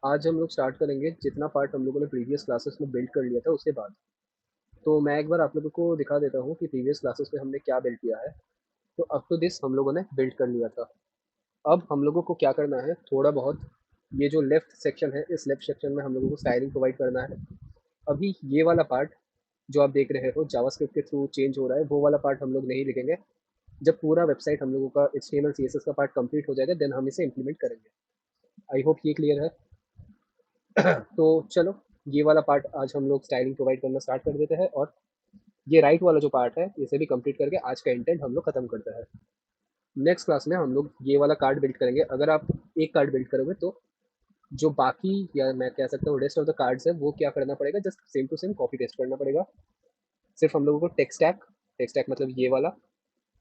आज हम लोग स्टार्ट करेंगे जितना पार्ट हम लोगों ने प्रीवियस क्लासेस में बिल्ड कर लिया था उसके बाद। तो मैं एक बार आप लोगों को दिखा देता हूँ कि प्रीवियस क्लासेस में हमने क्या बिल्ड किया है। तो अप टू दिस हम लोगों ने बिल्ड कर लिया था। अब हम लोगों को क्या करना है, थोड़ा बहुत ये जो लेफ्ट सेक्शन है, इस लेफ्ट सेक्शन में हम लोगों को स्टाइलिंग प्रोवाइड करना है। अभी ये वाला पार्ट जो आप देख रहे हो जावास्क्रिप्ट के थ्रू चेंज हो रहा है, वो वाला पार्ट हम लोग नहीं लिखेंगे। जब पूरा वेबसाइट हम लोगों का HTML CSS का पार्ट कंप्लीट हो जाएगा देन हम इसे इम्प्लीमेंट करेंगे। आई होप ये क्लियर है। तो चलो, ये वाला पार्ट आज हम लोग स्टाइलिंग प्रोवाइड करना स्टार्ट कर देते हैं, और ये राइट वाला जो पार्ट है इसे भी कंप्लीट करके आज का इंटेंट हम लोग खत्म करते हैं। नेक्स्ट क्लास में हम लोग ये वाला कार्ड बिल्ड करेंगे। अगर आप एक कार्ड बिल्ड करोगे तो जो बाकी, या मैं कह सकता हूँ रेस्ट ऑफ द कार्ड्स है, वो क्या करना पड़ेगा, just same to same copy paste करना पड़ेगा। सिर्फ हम लोगों को टेक्स्ट टैग मतलब ये वाला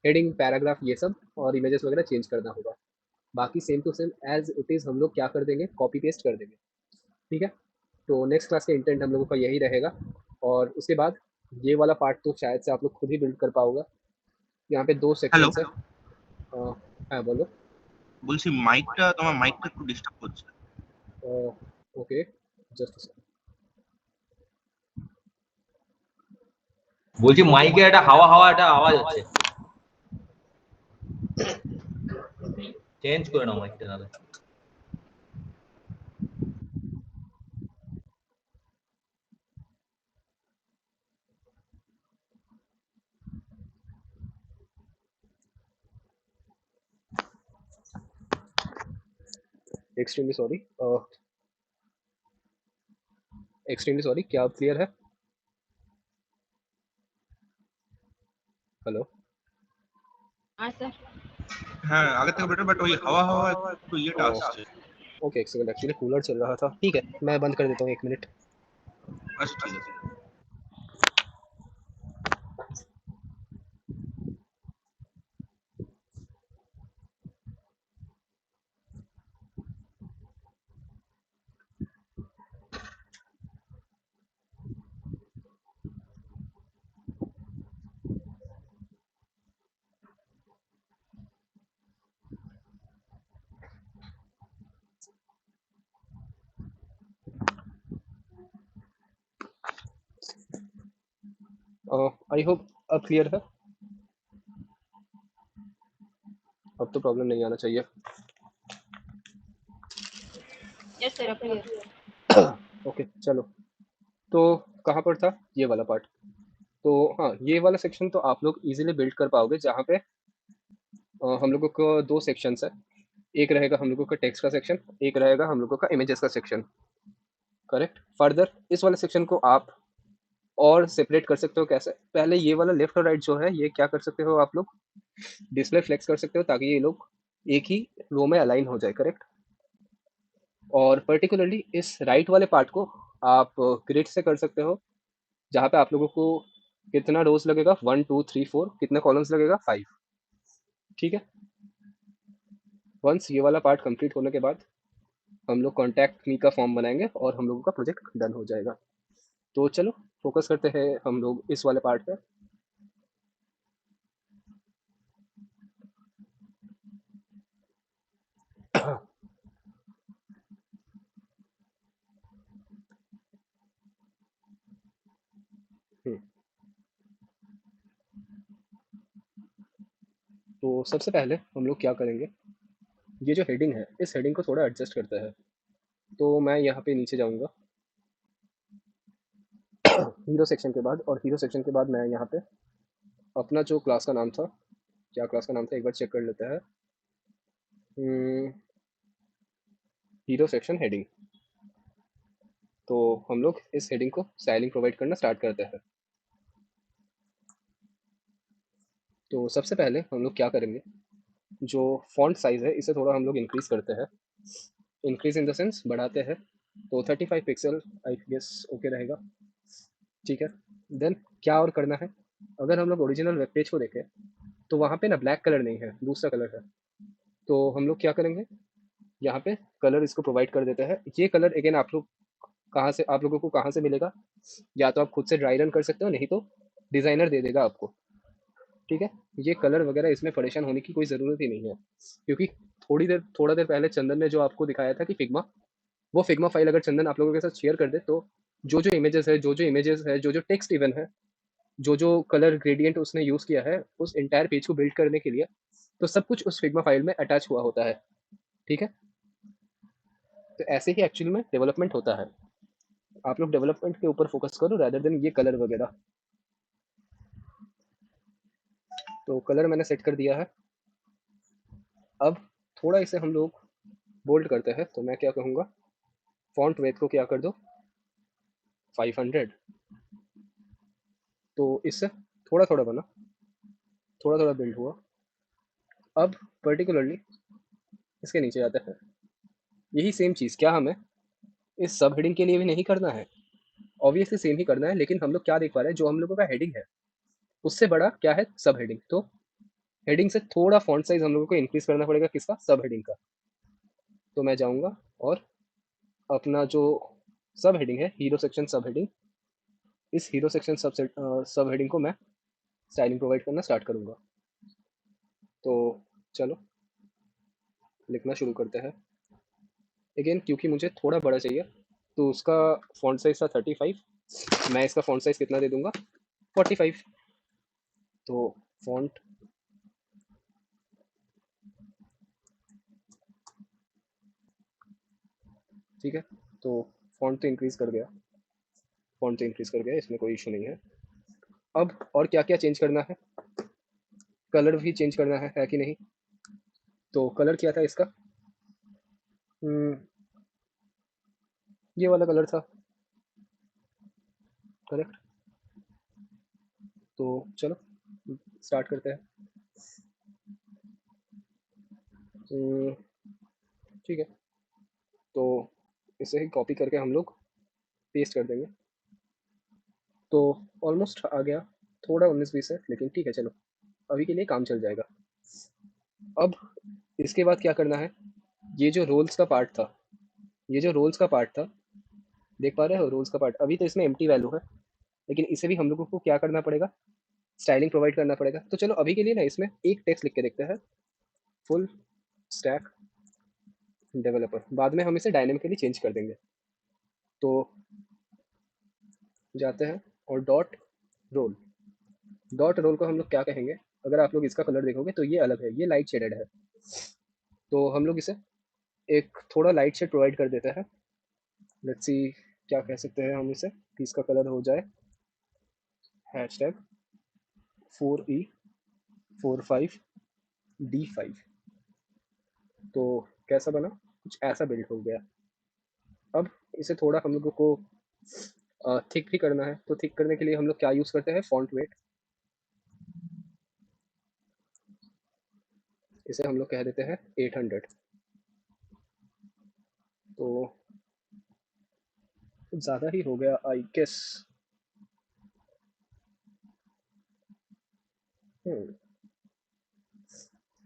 हेडिंग पैराग्राफ ये सब और इमेजेस वगैरह चेंज करना होगा। बाकी same to same as it is हम लोग क्या कर देंगे, कॉपी पेस्ट कर देंगे। ठीक है। तो नेक्स्ट क्लास का इंटेंट हम लोगों का यही रहेगा। और उसके बाद ये वाला पार्ट तो शायद से आप लोग खुद ही बिल्ड कर पाओगे। यहाँ पे दो হ্যালো, सेक्शंस है। हाँ बोलो। বলছি তোমার মাইকটা একটু ডিস্টার্ব করছে। ओके, जस्ट বলছি মাইকে একটা হাওয়া হাওয়া একটা আওয়াজ হচ্ছে, চেঞ্জ করে নাও মাইকটা তাহলে। Extremely sorry. एक्सट्रीमली सॉरी, क्या आप क्लियर है? हेलो। हाँ सर। হ্যাঁ, আগের থেকে বেটার, বাট ওই হাওয়া হাওয়া একটু ইয়েটা আসছে। ओके, एक सेकंड, एक्चुअली कूलर चल रहा था। ठीक है, मैं बंद कर देता हूँ, 1 मिनट। আচ্ছা, ঠিক আছে। आई होप अब क्लियर है। अब तो प्रॉब्लम नहीं आना चाहिए। Yes sir, clear. ओके चलो, तो कहाँ पर था ये वाला पार्ट? तो हाँ, ये वाला सेक्शन तो आप लोग इजीली बिल्ड कर पाओगे, जहाँ पे हम लोगों को दो सेक्शंस है। एक रहेगा हम लोगों का टेक्स्ट का सेक्शन, एक रहेगा हम लोगों का इमेजेस का सेक्शन। करेक्ट। फर्दर इस वाले सेक्शन को आप और सेपरेट कर सकते हो। कैसे? पहले ये वाला लेफ्ट और राइट जो है, ये क्या कर सकते हो आप लोग, डिस्प्ले फ्लेक्स कर सकते हो ताकि ये लोग एक ही रो में अलाइन हो जाए। करेक्ट। और पर्टिकुलरली इस राइट वाले पार्ट को आप ग्रिड से कर सकते हो, जहाँ पे आप लोगों को कितना रोज लगेगा, 1 2 3 4, कितने कॉलम्स लगेगा, 5। ठीक है। वंस ये वाला पार्ट कंप्लीट होने के बाद हम लोग कॉन्टैक्ट मी का फॉर्म बनाएंगे और हम लोगों का प्रोजेक्ट डन हो जाएगा। तो चलो फोकस करते हैं हम लोग इस वाले पार्ट पे। हम्म, तो सबसे पहले हम लोग क्या करेंगे, ये जो हेडिंग है इस हेडिंग को थोड़ा एडजस्ट करते हैं। तो मैं यहाँ पे नीचे जाऊँगा हीरो सेक्शन के बाद, और हीरो सेक्शन के बाद मैं यहाँ पे अपना जो क्लास का नाम था, क्या क्लास का नाम था एक बार चेक कर लेते हैं। Hero section heading. तो हम लोग इस हेडिंग को स्टाइलिंग प्रोवाइड करना स्टार्ट करते हैं। तो सबसे पहले हम लोग क्या करेंगे, जो फॉन्ट साइज़ है इसे थोड़ा हम लोग इंक्रीज़ करते हैं। इंक्रीज इन द सेंस बढ़ाते हैं। तो 35 पिक्सल आई गेस ओके रहेगा। ठीक है। देन क्या और करना है, अगर हम लोग ओरिजिनल वेब पेज को देखें तो वहाँ पे ना ब्लैक कलर नहीं है, दूसरा कलर है। तो हम लोग क्या करेंगे, यहाँ पे कलर इसको प्रोवाइड कर देते हैं। ये कलर अगेन आप लोग कहाँ से, आप लोगों को कहाँ से मिलेगा, या तो आप खुद से ड्राई रन कर सकते हो, नहीं तो डिज़ाइनर दे देगा आपको। ठीक है। ये कलर वगैरह इसमें परेशान होने की कोई ज़रूरत ही नहीं है, क्योंकि थोड़ा देर पहले चंदन ने जो आपको दिखाया था कि फिग्मा वो फिग्मा फाइल अगर चंदन आप लोगों के साथ शेयर कर दे तो जो जो इमेजेस है, जो जो टेक्स्ट इवन है, जो जो कलर ग्रेडियंट उसने यूज़ किया है उस इंटायर पेज को बिल्ड करने के लिए, तो सब कुछ उस फिग्मा फाइल में अटैच हुआ होता है। ठीक है, तो ऐसे ही एक्चुअली में डेवलपमेंट होता है। आप लोग डेवलपमेंट के ऊपर फोकस करो रैदर देन ये कलर वगैरह। तो कलर मैंने सेट कर दिया है। अब थोड़ा इसे हम लोग बोल्ड करते हैं, तो मैं क्या कहूँगा, फॉन्ट वेट को क्या कर दो 500। तो इससे थोड़ा थोड़ा बना, थोड़ा थोड़ा बिल्ड हुआ। अब पर्टिकुलरली इसके नीचे आते हैं। यही सेम चीज़ क्या हमें इस सब हेडिंग के लिए भी नहीं करना है, ऑब्वियसली सेम ही करना है, लेकिन हम लोग क्या देख पा रहे हैं, जो हम लोगों का हेडिंग है उससे बड़ा क्या है सब हेडिंग। तो हेडिंग से थोड़ा फॉन्ट साइज हम लोगों को इंक्रीज करना पड़ेगा, किसका, सब हेडिंग का। तो मैं जाऊंगा और अपना जो सब हेडिंग है, हीरो सेक्शन सब हेडिंग, इस हीरो सेक्शन सब हेडिंग को मैं स्टाइलिंग प्रोवाइड करना स्टार्ट करूंगा। तो चलो लिखना शुरू करते हैं। अगेन क्योंकि मुझे थोड़ा बड़ा चाहिए, तो उसका फॉन्ट साइज था 35, मैं इसका फॉन्ट साइज कितना दे दूंगा 45। तो फॉन्ट ठीक है, तो फॉन्ट तो इंक्रीज कर गया, फॉन्ट तो इंक्रीज कर गया, इसमें कोई इशू नहीं है। अब और क्या क्या चेंज करना है, कलर भी चेंज करना है कि नहीं। तो कलर क्या था इसका, हम्म, ये वाला कलर था, करेक्ट। तो चलो स्टार्ट करते हैं। हम्म, ठीक है, तो इसे ही कॉपी करके हम लोग पेस्ट कर देंगे। तो ऑलमोस्ट आ गया, थोड़ा 19-20 है लेकिन ठीक है, चलो अभी के लिए काम चल जाएगा। अब इसके बाद क्या करना है, ये जो रोल्स का पार्ट था, ये जो रोल्स का पार्ट था, देख पा रहे हो रोल्स का पार्ट, अभी तो इसमें एम्प्टी वैल्यू है, लेकिन इसे भी हम लोगों को क्या करना पड़ेगा, स्टाइलिंग प्रोवाइड करना पड़ेगा। तो चलो अभी के लिए ना इसमें एक टेक्स्ट लिख के देखते हैं, फुल स्टैक डेवलपर, बाद में हम इसे डायनेमिकली चेंज कर देंगे। तो जाते हैं और डॉट रोल को हम लोग क्या कहेंगे, अगर आप लोग इसका कलर देखोगे तो ये अलग है, ये लाइट शेडेड है। तो हम लोग इसे एक थोड़ा लाइट शेड प्रोवाइड कर देते हैं। लेट्स सी क्या कह सकते हैं हम इसे कि इसका कलर हो जाए हैशटैग 4E45D5। तो कैसा बना, कुछ ऐसा बिल्ड हो गया। अब इसे थोड़ा हम लोगों को थिक भी करना है, तो थिक करने के लिए हम लोग क्या यूज़ करते हैं, फॉन्ट वेट। इसे हम लोग कह देते हैं 800। तो कुछ ज़्यादा ही हो गया आई गेस।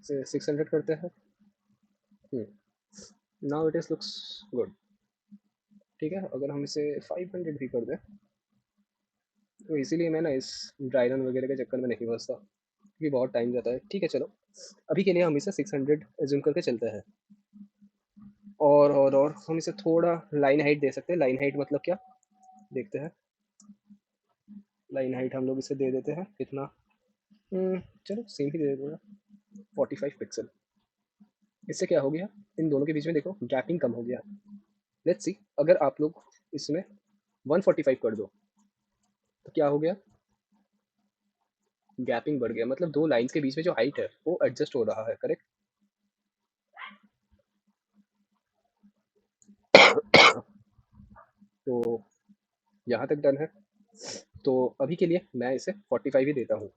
600 करते हैं। Now it is looks good. ठीक है, अगर हम इसे 500 भी कर दें, तो इसीलिए मैं ना इस ड्राई रन वगैरह के चक्कर में नहीं फंसता, क्योंकि बहुत टाइम जाता है। ठीक है चलो, अभी के लिए हम इसे 600 एज्यूम करके चलते हैं। और हम इसे थोड़ा लाइन हाइट दे सकते हैं। लाइन हाइट मतलब क्या, देखते हैं। लाइन हाइट हम लोग इसे दे देते हैं कितना, चलो सेम ही दे देते हैं 45 पिक्सल। इससे क्या हो गया, इन दोनों के बीच में देखो गैपिंग कम हो गया। लेट्स सी अगर आप लोग इसमें 145 कर दो तो क्या हो गया, गैपिंग बढ़ गया, मतलब दो लाइंस के बीच में जो हाइट है वो एडजस्ट हो रहा है, करेक्ट। तो यहाँ तक डन है। तो अभी के लिए मैं इसे 45 ही देता हूँ।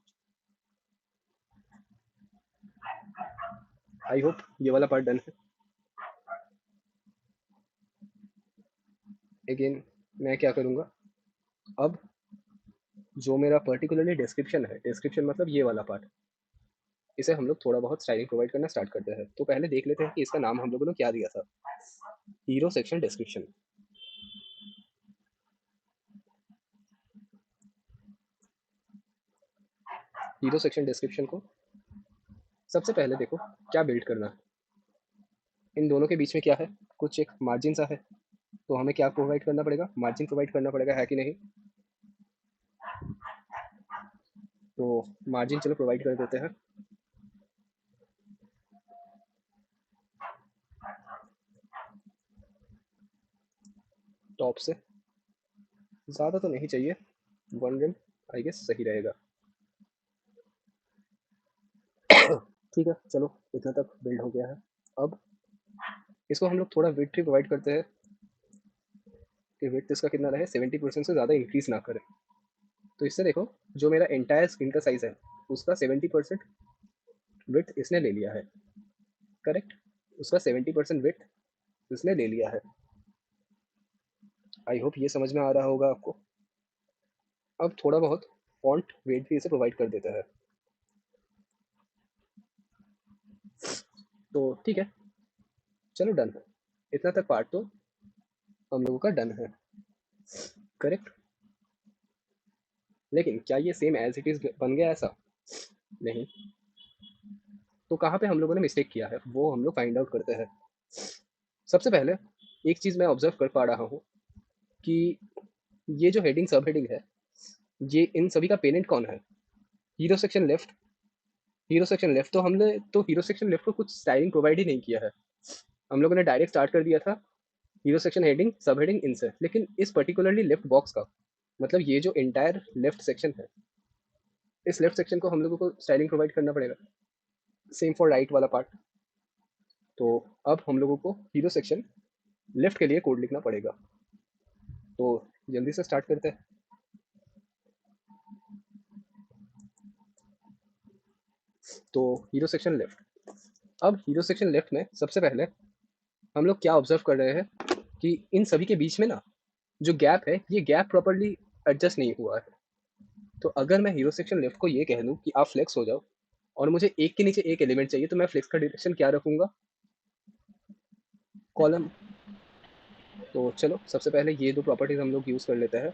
आई होप ये वाला पार्ट डन है। अगेन मैं क्या करूँगा, अब जो मेरा पर्टिकुलरली डिस्क्रिप्शन है, डिस्क्रिप्शन मतलब ये वाला पार्ट, इसे हम लोग थोड़ा बहुत स्टाइलिंग प्रोवाइड करना स्टार्ट करते हैं। तो पहले देख लेते हैं कि इसका नाम हम लोगों ने क्या दिया था, hero section description. Hero section description को सबसे पहले देखो क्या बिल्ड करना है। इन दोनों के बीच में क्या है, कुछ एक मार्जिन सा है, तो हमें क्या प्रोवाइड करना पड़ेगा, मार्जिन प्रोवाइड करना पड़ेगा, है कि नहीं। तो मार्जिन चलो प्रोवाइड कर देते हैं। टॉप से ज़्यादा तो नहीं चाहिए, 1 रिम आई गेस सही रहेगा। ठीक है, चलो इतना तक बिल्ड हो गया है। अब इसको हम लोग थोड़ा विड्थ भी प्रोवाइड करते हैं कि विड्थ इसका कितना रहे, 70% से ज़्यादा इंक्रीज ना करे। तो इससे देखो जो मेरा एंटायर स्क्रीन का साइज़ है उसका 70% विड्थ इसने ले लिया है, करेक्ट। उसका 70% विड्थ इसने ले लिया है। आई होप ये समझ में आ रहा होगा आपको। अब थोड़ा बहुत फॉन्ट वेट भी इसे प्रोवाइड कर देता है। तो ठीक है, चलो डन है। इतना तक पार्ट तो हम लोगों का डन है, करेक्ट। लेकिन क्या ये सेम एज इट इज़ बन गया ऐसा? नहीं। तो कहाँ पे हम लोगों ने मिस्टेक किया है वो हम लोग फाइंड आउट करते हैं। सबसे पहले एक चीज़ मैं ऑब्जर्व कर पा रहा हूँ कि ये जो हेडिंग सब हेडिंग है, ये इन सभी का पेरेंट कौन है? Hero section left. Hero section left तो हमने तो हीरो सेक्शन लेफ्ट को कुछ स्टाइलिंग प्रोवाइड ही नहीं किया है। हम लोगों ने डायरेक्ट स्टार्ट कर दिया था हीरो सेक्शन हेडिंग सब हेडिंग इनसे। लेकिन इस पर्टिकुलरली लेफ्ट बॉक्स का मतलब ये जो एंटायर लेफ्ट सेक्शन है, इस लेफ्ट सेक्शन को हम लोगों को स्टाइलिंग प्रोवाइड करना पड़ेगा। सेम फॉर राइट वाला पार्ट। तो अब हम लोगों को हीरो सेक्शन लेफ्ट के लिए कोड लिखना पड़ेगा। तो जल्दी से स्टार्ट करते हैं। तो हीरो सेक्शन लेफ्ट। अब हीरो सेक्शन लेफ्ट में सबसे पहले हम लोग क्या ऑब्जर्व कर रहे हैं कि इन सभी के बीच में ना जो गैप है, ये गैप प्रॉपर्ली एडजस्ट नहीं हुआ है। तो अगर मैं हीरो सेक्शन लेफ्ट को ये कह दूँ कि आप फ्लेक्स हो जाओ और मुझे एक के नीचे एक एलिमेंट चाहिए, तो मैं फ्लेक्स का डायरेक्शन क्या रखूँगा? कॉलम। तो चलो सबसे पहले ये दो प्रॉपर्टीज हम लोग यूज़ कर लेते हैं।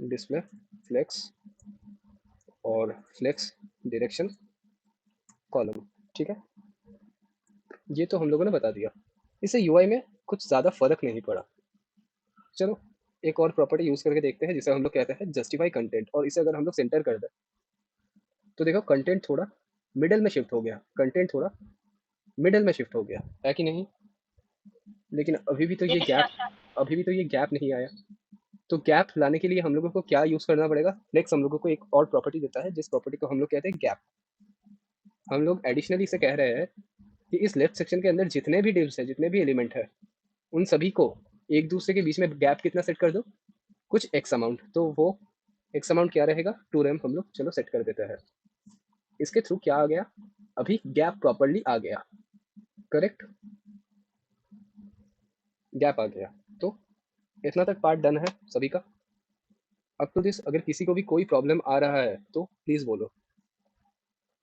डिस्प्ले फ्लेक्स और फ्लेक्स डायरेक्शन कॉलम, ठीक है। ये तो हम लोगों ने बता दिया। इससे यूआई में कुछ ज़्यादा फर्क नहीं पड़ा। चलो एक और प्रॉपर्टी यूज़ करके देखते हैं जिसे हम लोग कहते हैं जस्टिफाई कंटेंट। और इसे अगर हम लोग सेंटर कर दें तो देखो कंटेंट थोड़ा मिडल में शिफ्ट हो गया, कंटेंट थोड़ा मिडल में शिफ्ट हो गया, है कि नहीं। लेकिन Yes, sir. अभी भी तो ये गैप नहीं आया। तो गैप लाने के लिए हम लोगों को क्या यूज़ करना पड़ेगा? फ्लेक्स हम लोगों को एक और प्रॉपर्टी देता है जिस प्रॉपर्टी को हम लोग कहते हैं गैप। हम लोग एडिशनली इसे कह रहे हैं कि इस लेफ्ट सेक्शन के अंदर जितने भी डिव्स है, जितने भी एलिमेंट है, उन सभी को एक दूसरे के बीच में गैप कितना सेट कर दो? कुछ एक्स अमाउंट। तो वो एक्स अमाउंट क्या रहेगा? 2 रैम हम लोग चलो सेट कर देते हैं। इसके थ्रू क्या आ गया? अभी गैप प्रॉपर्ली आ गया, करेक्ट। गैप आ गया। तो इतना तक पार्ट डन है सभी का। अब तो दिस अगर किसी को भी कोई प्रॉब्लम आ रहा है तो प्लीज़ बोलो।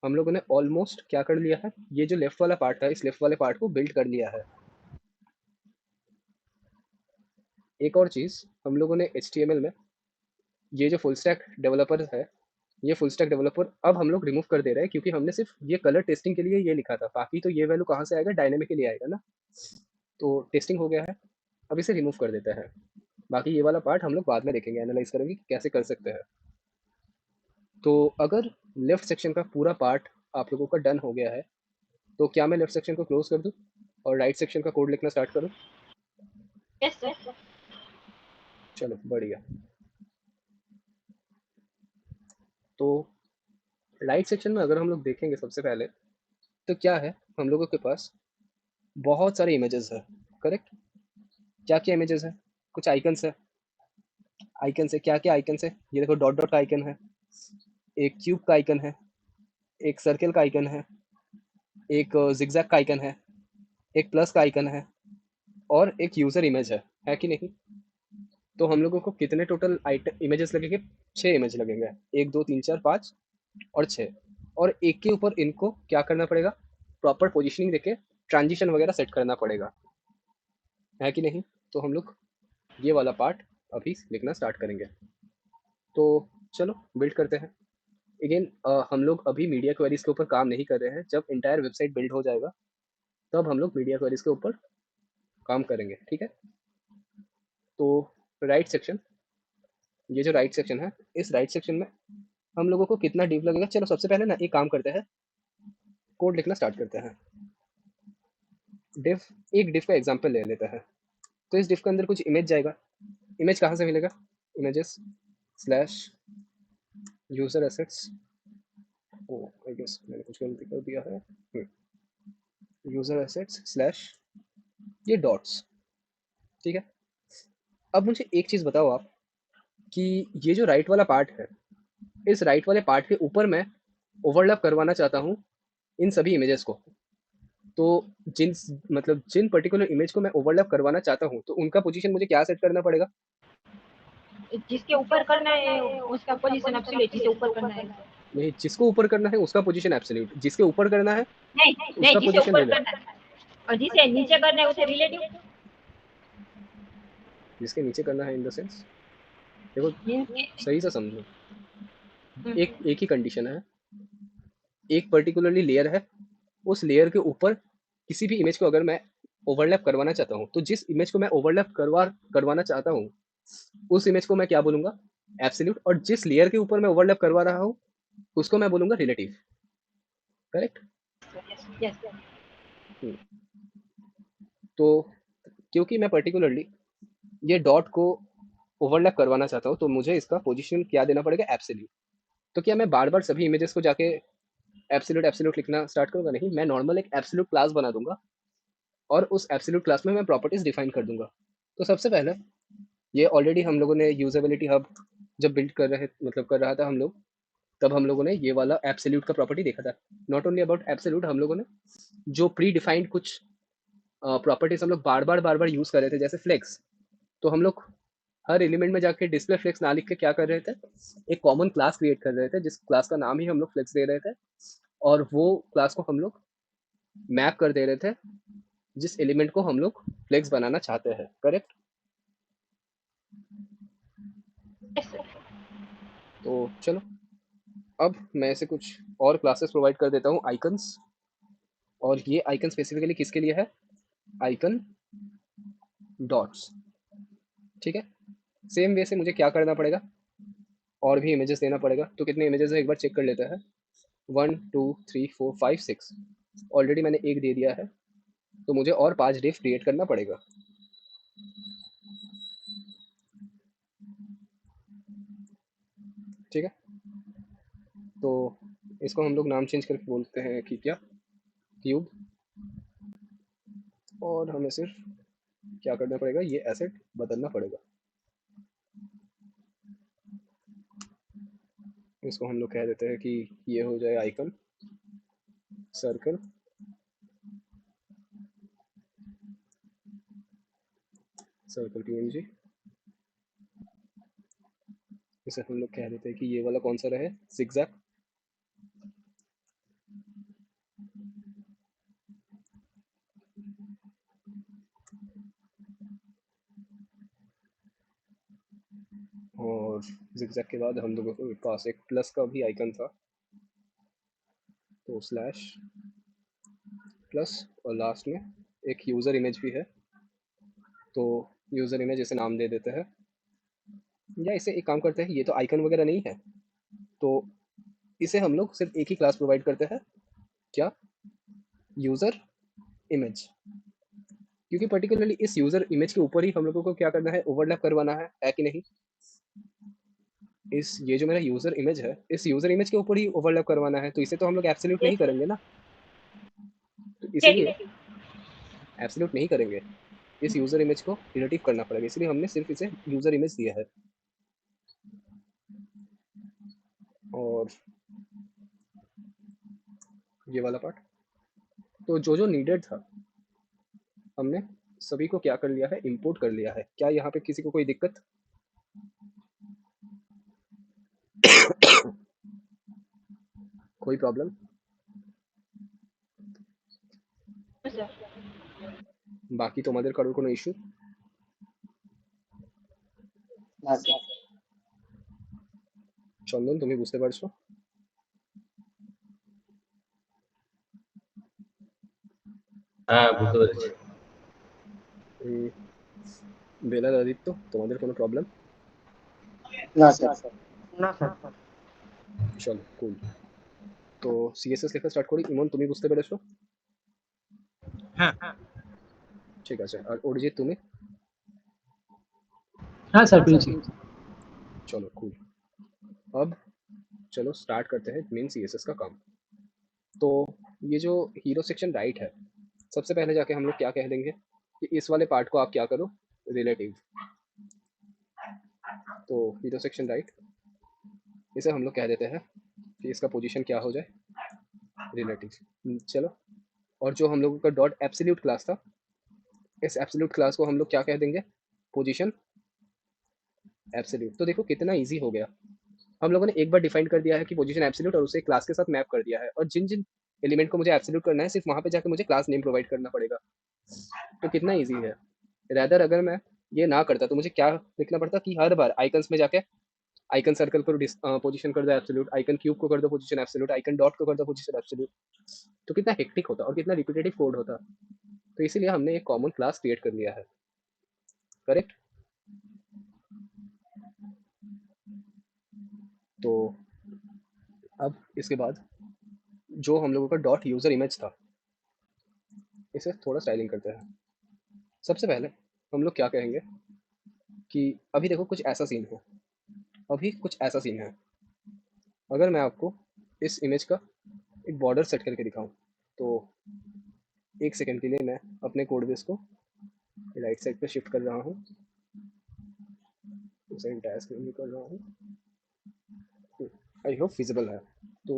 हम लोगों ने ऑलमोस्ट क्या कर लिया है, ये जो लेफ्ट वाला पार्ट था, इस लेफ्ट वाले पार्ट को बिल्ड कर लिया है। एक और चीज़ हम लोगों ने HTML में ये जो फुल स्टैक डेवलपर है, ये फुल स्टैक डेवलपर अब हम लोग रिमूव कर दे रहे हैं क्योंकि हमने सिर्फ ये कलर टेस्टिंग के लिए ये लिखा था। बाकी तो ये वैल्यू कहाँ से आएगा? डायनेमिकली आएगा ना। तो टेस्टिंग हो गया है, अब इसे रिमूव कर देते हैं। बाकी ये वाला पार्ट हम लोग बाद में देखेंगे, एनालाइज करेंगे कि कैसे कर सकते हैं। तो अगर लेफ्ट सेक्शन का पूरा पार्ट आप लोगों का डन हो गया है तो क्या मैं लेफ्ट सेक्शन को क्लोज कर दूँ और राइट सेक्शन का कोड लिखना स्टार्ट करूँ? Yes, sir. चलो बढ़िया। तो राइट सेक्शन में अगर हम लोग देखेंगे सबसे पहले तो क्या है, हम लोगों के पास बहुत सारे इमेजेस है, करेक्ट। क्या क्या इमेजेस है? कुछ आइकन्स है। आइकन से क्या क्या आइकन है? ये देखो डॉट डॉट का आइकन है, एक क्यूब का आइकन है, एक सर्कल का आइकन है, एक जिगजैग का आइकन है, एक प्लस का आइकन है और एक यूज़र इमेज है कि नहीं। तो हम लोगों को कितने टोटल इमेजेस लगेंगे? 6 इमेज लगेंगे। 1 2 3 4 5 और 6। और एक के ऊपर इनको क्या करना पड़ेगा? प्रॉपर पोजिशनिंग देके ट्रांजिशन वगैरह सेट करना पड़ेगा, है कि नहीं। तो हम लोग ये वाला पार्ट अभी लिखना स्टार्ट करेंगे। तो चलो बिल्ड करते हैं। अगेन हम लोग अभी मीडिया क्वेरीज के ऊपर काम नहीं कर रहे हैं। जब इंटायर वेबसाइट बिल्ड हो जाएगा तब हम लोग मीडिया क्वेरीज के ऊपर काम करेंगे, ठीक है। तो राइट सेक्शन, ये जो राइट सेक्शन है, इस राइट सेक्शन में हम लोगों को कितना डिव लगेगा, चलो सबसे पहले ना एक काम करते हैं, कोड लिखना स्टार्ट करते हैं। डिव, एक डिव का एग्जांपल ले लेते हैं। तो इस डिव के अंदर कुछ इमेज जाएगा। इमेज कहाँ से मिलेगा? Images slash user assets, oh I guess मैंने कुछ गलती कर दिया है, यूजर एसेट्स स्लैश ये डॉट्स, ठीक है। अब मुझे एक चीज़ बताओ आप कि ये जो राइट वाला पार्ट है, इस राइट वाले पार्ट के ऊपर मैं ओवरलैप करवाना चाहता हूँ इन सभी इमेजेस को। तो जिन मतलब जिन पर्टिकुलर इमेज को मैं ओवरलैप करवाना चाहता हूँ, तो उनका पोजीशन मुझे क्या सेट करना पड़ेगा? जिसके ऊपर करना है उसका पोजीशन एब्सोल्यूट, जिसे ऊपर करना है नहीं, जिसको ऊपर करना है उसका पोजीशन एब्सोल्यूट, जिसके ऊपर करना है नहीं नहीं, उसका जिसे पोजीशन ऊपर रिलेटिव, करना है और जिसे नीचे करना है उसे रिलेटिव। जिसके नीचे करना है इन द सेंस, देखो सही से समझो, एक ही कंडीशन है, एक पर्टिकुलरली लेयर है, उस लेयर के ऊपर किसी भी इमेज को अगर मैं ओवरलैप करवाना चाहता हूँ, तो जिस इमेज को मैं ओवरलैप करवाना चाहता हूँ उस इमेज को मैं क्या बोलूंगा? एब्सोल्यूट। और जिस लेयर के ऊपर मैं ओवरलैप करवा रहा हूँ उसको मैं बोलूंगा रिलेटिव, करेक्ट। यस तो क्योंकि मैं पर्टिकुलरली ये डॉट को ओवरलैप करवाना चाहता हूँ, तो मुझे इसका पोजीशन क्या देना पड़ेगा? एब्सोल्यूट। तो क्या मैं बार बार सभी इमेजेस को जाके एब्सोल्यूट एब्सोल्यूट लिखना स्टार्ट करूंगा? नहीं, मैं नॉर्मल एक एब्सोल्यूट क्लास बना दूंगा और उस एब्सोल्यूट क्लास में मैं प्रॉपर्टीज डिफाइन कर दूंगा। तो सबसे पहले ये ऑलरेडी हम लोगों ने यूजेबिलिटी हब जब बिल्ड कर रहे मतलब कर रहा था हम लोग, तब हम लोगों ने ये वाला एब्सोल्यूट का प्रॉपर्टी देखा था। नॉट ओनली अबाउट एब्सोल्यूट, हम लोगों ने जो प्री डिफाइंड कुछ प्रॉपर्टीज हम लोग बार बार यूज कर रहे थे, जैसे फ्लेक्स। तो हम लोग हर एलिमेंट में जाके डिस्प्ले फ्लेक्स ना लिख के क्या कर रहे थे, एक कॉमन क्लास क्रिएट कर रहे थे, जिस क्लास का नाम ही हम लोग फ्लेक्स दे रहे थे, और वो क्लास को हम लोग मैप कर दे रहे थे जिस एलिमेंट को हम लोग फ्लेक्स बनाना चाहते हैं, करेक्ट। तो चलो अब मैं ऐसे कुछ और क्लासेस प्रोवाइड कर देता हूँ, आइकन्स। और ये आइकन स्पेसिफिकली किसके लिए है? आइकन डॉट्स, ठीक है। सेम वे से मुझे क्या करना पड़ेगा? और भी इमेजेस देना पड़ेगा। तो कितने इमेजेस है एक बार चेक कर लेते हैं। 1 2 3 4 5 6, ऑलरेडी मैंने एक दे दिया है, तो मुझे और 5 डिव क्रिएट करना पड़ेगा। ठीक है, तो इसको हम लोग नाम चेंज करके बोलते हैं कि क्या, क्यूब। और हमें सिर्फ क्या करना पड़ेगा, ये एसेट बदलना पड़ेगा। इसको हम लोग कह देते हैं कि ये हो जाए आइकन सर्कल सर्कल png। इसे हम लोग कह देते हैं कि ये वाला कौन सा रहे, zigzag। और zigzag के बाद हम लोगों के पास एक प्लस का भी आइकन था, तो स्लैश प्लस, और लास्ट में एक यूज़र इमेज भी है, तो यूज़र इमेज इसे नाम दे देते हैं। या इसे एक काम करते हैं, ये तो आइकन वगैरह नहीं है, तो इसे हम लोग सिर्फ एक ही क्लास प्रोवाइड करते हैं, क्या, यूज़र इमेज। क्योंकि पर्टिकुलरली इस यूज़र इमेज के ऊपर ही हम लोगों को क्या करना है, ओवरलैप करवाना है कि नहीं? इस ये जो मेरा यूज़र इमेज है, इस यूज़र इमेज के ऊपर ही ओवरलैप करवाना है, तो इसे तो हम लोग एब्सोल्यूट नहीं करेंगे ना, तो इसीलिए एब्सोल्यूट नहीं करेंगे, इस यूज़र इमेज को रिलेटिव करना पड़ेगा, इसलिए हमने सिर्फ इसे यूज़र इमेज दिया है। और ये वाला पार्ट तो जो नीडेड था हमने सभी को क्या कर लिया है, इंपोर्ट कर लिया है। क्या यहाँ पे किसी को कोई दिक्कत? कोई प्रॉब्लम? বাকি তোমাদের কারোর কোনো ইস্যু? চন্দন, তুমি বুঝতে পারছো? হ্যাঁ বুঝতে পেরেছি। বেলাল আদিত্য, তোমাদের কোনো প্রবলেম? না স্যার। না স্যার। চলো কুল। তো সিএসএস লেখা স্টার্ট করি। ইমন, তুমি বুঝতে পেরেছো? হ্যাঁ ঠিক আছে। আর অরিজিৎ তুমি? हाँ सर पेरेছি। चलो कूल। अब चलो स्टार्ट करते हैं मेन सीएसएस का काम। तो ये जो हीरो सेक्शन राइट है, सबसे पहले जाके हम लोग क्या कह देंगे कि इस वाले पार्ट को आप क्या करो, रिलेटिव। तो हीरो सेक्शन राइट, इसे हम लोग कह देते हैं कि इसका पोजीशन क्या हो जाए, रिलेटिव। चलो, और जो हम लोगों का डॉट एब्सोल्यूट क्लास था, इस एब्सोल्यूट क्लास को हम लोग क्या कह देंगे, पोजीशन एब्सोल्यूट। तो देखो कितना इजी हो गया। हम लोगों ने एक बार डिफाइन कर दिया है कि पोजीशन एब्सोल्यूट, और उसे क्लास के साथ मैप कर दिया है, और जिन जिन एलिमेंट को मुझे एब्सोल्यूट करना है, सिर्फ वहां पे जाके मुझे क्लास नेम प्रोवाइड करना पड़ेगा। तो कितना इजी है। रैदर अगर मैं ये ना करता तो मुझे क्या लिखना पड़ता कि हर बार आइकन्स में जाके आइकन सर्कल को पोजीशन कर दो एब्सोल्यूट, आइकन क्यूब को कर दो पोजीशन एब्सोल्यूट, आइकन डॉट को कर दो पोजीशन एब्सोल्यूट। तो कितना हेक्टिक होता और कितना रिपीटेटिव कोड होता। तो इसीलिए हमने एक कॉमन क्लास क्रिएट कर लिया है। करेक्ट। तो अब इसके बाद जो हम लोगों का डॉट यूजर इमेज था, इसे थोड़ा स्टाइलिंग करते हैं। सबसे पहले हम लोग क्या कहेंगे कि अभी देखो कुछ ऐसा सीन है, अभी कुछ ऐसा सीन है। अगर मैं आपको इस इमेज का एक बॉर्डर सेट करके दिखाऊं, तो एक सेकंड के लिए मैं अपने कोड बेस को राइट साइड पे शिफ्ट कर रहा हूँ, उसे डैश नहीं कर रहा हूँ। आई होप फिजिबल है। तो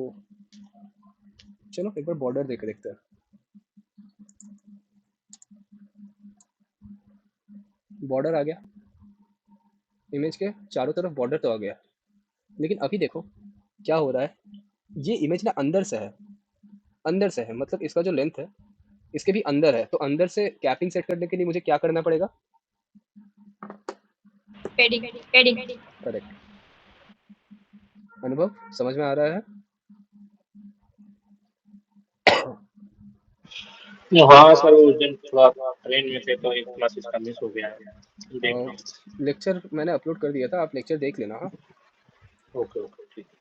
चलो एक बार बॉर्डर देख देखते हैं। बॉर्डर आ गया, इमेज के चारों तरफ बॉर्डर तो आ गया, लेकिन अभी देखो क्या हो रहा है। ये इमेज ना अंदर से है, अंदर से है, मतलब इसका जो लेंथ है इसके भी अंदर है। तो अंदर से कैपिंग सेट करने के लिए मुझे क्या करना पड़ेगा, पेडिंग पेडिंग। करेक्ट। अनुभव समझ में आ रहा है? हाँ सर उस दिन थोड़ा ट्रेन में थे तो एक क्लासेस का मिस हो गया है। देख रहा हूँ। लेक्चर मैंने अपलोड कर दिया था, आप लेक्चर देख लेना। हाँ ओके ओके ठीक है।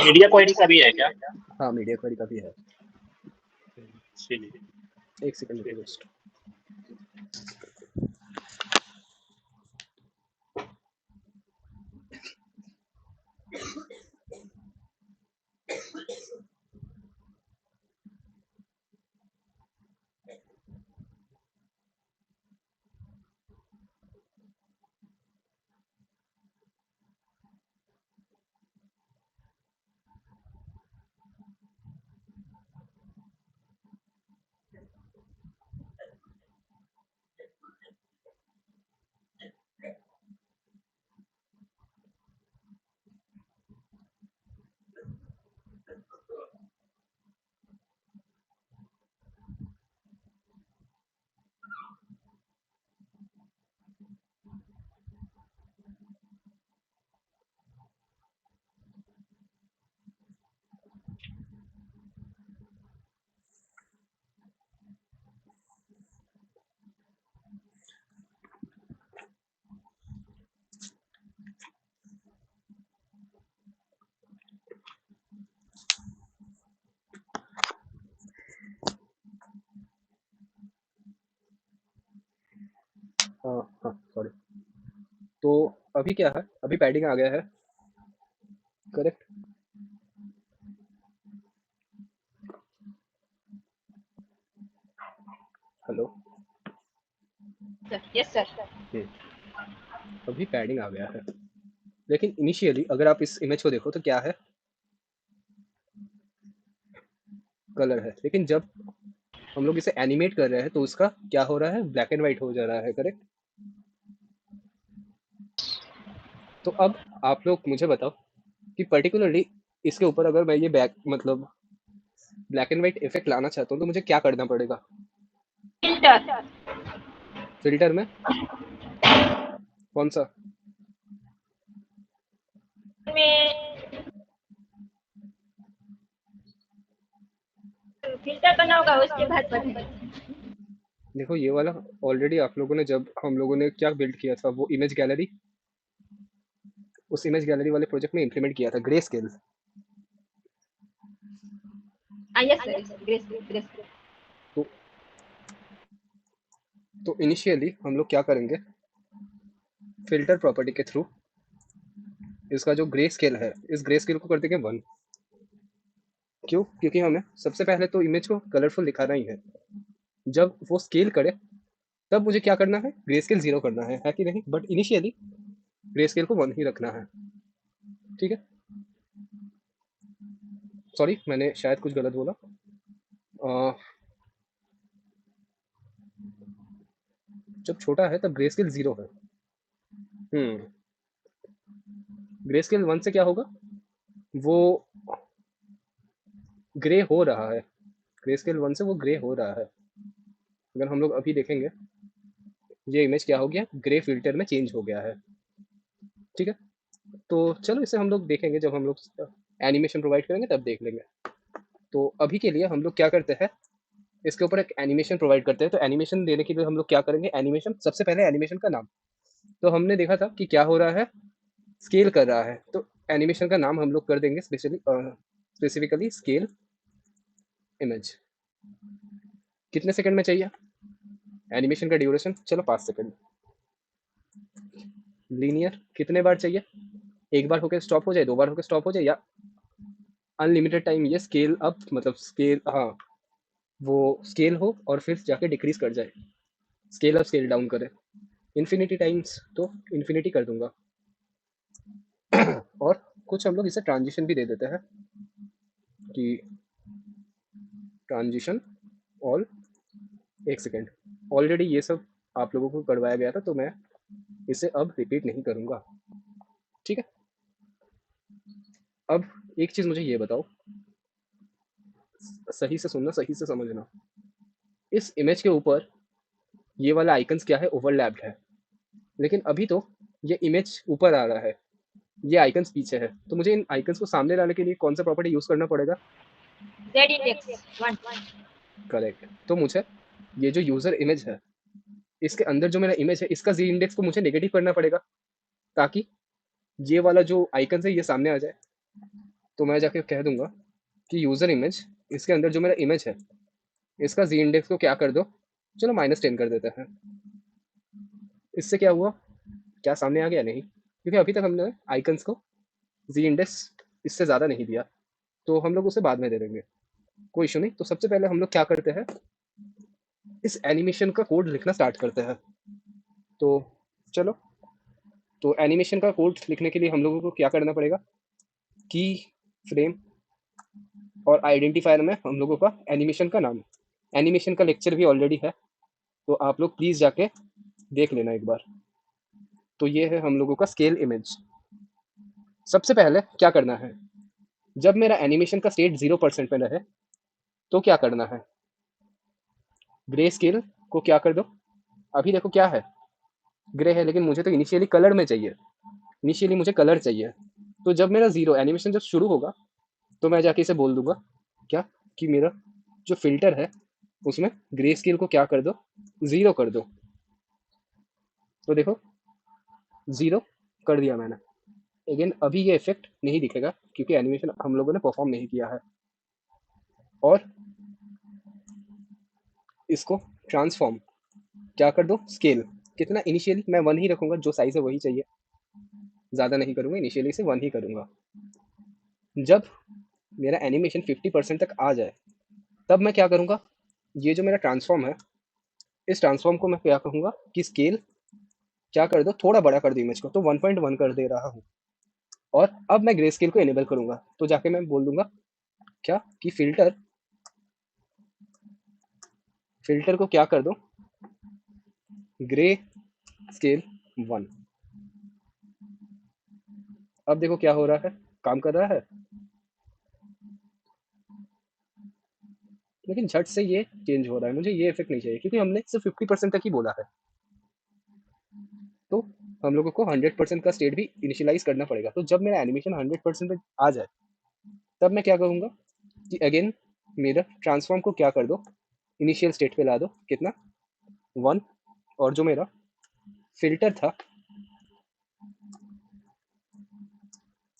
मीडिया क्वालिटी का भी है क्या? हाँ मीडिया क्वेरी का भी है। चलिए एक सेकंड रुको जस्ट। हाँ सॉरी। तो अभी क्या है, अभी पैडिंग आ गया है, करेक्ट। हेलो। Yes sir. अभी पैडिंग आ गया है, लेकिन इनिशियली अगर आप इस इमेज को देखो तो क्या है, कलर है। लेकिन जब हम लोग इसे एनिमेट कर रहे हैं तो उसका क्या हो रहा है, ब्लैक एंड व्हाइट हो जा रहा है, करेक्ट। तो अब आप लोग मुझे बताओ कि पर्टिकुलरली इसके ऊपर अगर मैं ये बैक मतलब ब्लैक एंड व्हाइट इफेक्ट लाना चाहता हूँ तो मुझे क्या करना पड़ेगा, फिल्टर फिल्टर में कौन सा, में फिल्टर करना होगा, उसके बाद बताएंगे। देखो ये वाला ऑलरेडी आप लोगों ने, जब हम लोगों ने क्या बिल्ड किया था, वो इमेज गैलरी, उस इमेज गैलरी वाले प्रोजेक्ट में इंप्लीमेंट किया था grey scale. yes sir, yes, grace. तो इनिशियली हम लोग क्या करेंगे, फिल्टर प्रॉपर्टी के थ्रू इसका जो ग्रे स्केल है, इस ग्रे स्केल को कर देंगे 1। क्यों? क्योंकि हमें सबसे पहले तो इमेज को कलरफुल दिखाना ही है। जब वो स्केल करे तब मुझे क्या करना है, ग्रे स्केल 0 करना है कि नहीं? बट इनिशियली ग्रे स्केल को 1 ही रखना है, ठीक है? सॉरी, मैंने शायद कुछ गलत बोला। जब छोटा है तब ग्रे स्केल 0 है। ग्रे स्केल 1 से क्या होगा, वो ग्रे हो रहा है। ग्रे स्केल 1 से वो ग्रे हो रहा है। अगर हम लोग अभी देखेंगे, ये इमेज क्या हो गया, ग्रे फिल्टर में चेंज हो गया है, ठीक है? तो चलो इसे हम लोग देखेंगे जब हम लोग एनिमेशन प्रोवाइड करेंगे तब देख लेंगे। तो अभी के लिए हम लोग क्या करते हैं, इसके ऊपर एक एनिमेशन प्रोवाइड करते हैं। तो एनिमेशन देने के लिए हम लोग क्या करेंगे, एनिमेशन, सबसे पहले एनिमेशन का नाम। तो हमने देखा था कि क्या हो रहा है, स्केल कर रहा है, तो एनिमेशन का नाम हम लोग कर देंगे स्पेसिफिकली स्केल इमेज। कितने सेकंड में चाहिए एनिमेशन का ड्यूरेशन? चलो 5 सेकंड। लीनियर कितने बार चाहिए, एक बार होकर स्टॉप हो जाए, 2 बार होकर स्टॉप हो जाए, या अनलिमिटेड टाइम? ये स्केल अप मतलब स्केल, हाँ, वो स्केल हो और फिर जाके डिक्रीज कर जाए, स्केल अप स्केल डाउन करे। इन्फिनिटी टाइम्स तो इन्फिनिटी कर दूंगा। और कुछ हम लोग इसे ट्रांजिशन भी दे देते हैं कि ट्रांजिशन ऑल 1 सेकेंड। ऑलरेडी ये सब आप लोगों को करवाया गया था, तो मैं इसे अब रिपीट नहीं करूँगा, ठीक है? अब एक चीज़ मुझे ये बताओ, सही से सुनना, सही से समझना। इस इमेज के ऊपर ये वाला आइकन्स क्या है, ओवरलैप्ड है, लेकिन अभी तो ये इमेज ऊपर आ रहा है, ये आइकन्स पीछे है। तो मुझे इन आइकन्स को सामने लाने के लिए कौन सा प्रॉपर्टी यूज़ करना पड़ेगा? Z index 1. करेक्ट। तो मुझे ये जो यूज़र इमेज है, इसके अंदर जो मेरा इमेज है, इसका जी इंडेक्स को मुझे नेगेटिव करना पड़ेगा, ताकि ये वाला जो आइकन है ये सामने आ जाए। तो मैं जाके कह दूंगा कि यूज़र इमेज, इसके अंदर जो मेरा इमेज है, इसका जी इंडेक्स को क्या कर दो, चलो -10 कर देते हैं। इससे क्या हुआ, क्या सामने आ गया? नहीं, क्योंकि अभी तक हमने आइकन्स को जी इंडेक्स इससे ज़्यादा नहीं दिया, तो हम लोग उसे बाद में दे देंगे, कोई इशू नहीं। तो सबसे पहले हम लोग क्या करते हैं, इस एनिमेशन का कोड लिखना स्टार्ट करते हैं। तो चलो, तो एनिमेशन का कोड लिखने के लिए हम लोगों को क्या करना पड़ेगा, की फ्रेम और आइडेंटिफायर में हम लोगों का एनिमेशन का नाम। एनिमेशन का लेक्चर भी ऑलरेडी है, तो आप लोग प्लीज़ जाके देख लेना एक बार। तो ये है हम लोगों का स्केल इमेज। सबसे पहले क्या करना है, जब मेरा एनिमेशन का स्टेट 0% में रहे तो क्या करना है, ग्रे स्केल को क्या कर दो। अभी देखो क्या है, ग्रे है, लेकिन मुझे तो इनिशियली कलर में चाहिए, इनिशियली मुझे कलर चाहिए। तो जब मेरा 0 एनिमेशन जब शुरू होगा तो मैं जाके इसे बोल दूंगा क्या, कि मेरा जो फिल्टर है उसमें ग्रे स्केल को क्या कर दो, 0 कर दो। तो देखो 0 कर दिया मैंने। लेकिन अभी ये इफेक्ट नहीं दिखेगा क्योंकि एनिमेशन हम लोगों ने परफॉर्म नहीं किया है। और इसको ट्रांसफॉर्म क्या कर दो, स्केल कितना, इनिशियली मैं 1 ही रखूंगा, जो साइज है वही चाहिए, ज़्यादा नहीं करूंगा, इनिशियली से 1 ही करूंगा। जब मेरा एनिमेशन 50% तक आ जाए तब मैं क्या करूंगा, ये जो मेरा ट्रांसफॉर्म है, इस ट्रांसफॉर्म को मैं क्या कहूँगा कि स्केल क्या कर दो, थोड़ा बड़ा कर दो इमेज को, तो 1.1 कर दे रहा हूँ। और अब मैं ग्रे स्केल को इनेबल करूंगा, तो जाके मैं बोल दूंगा क्या, कि फिल्टर को क्या कर दो, ग्रे स्केल 1। अब देखो क्या हो रहा है, काम कर रहा है। लेकिन झट से ये चेंज हो रहा है, मुझे ये इफेक्ट नहीं चाहिए क्योंकि हमने सिर्फ 50% तक ही बोला है। तो हम लोगों को 100% का स्टेट भी इनिशियलाइज करना पड़ेगा। तो जब मेरा एनिमेशन 100% पे आ जाए तब मैं क्या करूँगा कि अगेन मेरा ट्रांसफॉर्म को क्या कर दो, इनिशियल स्टेट पे ला दो, कितना, 1 और जो मेरा फिल्टर था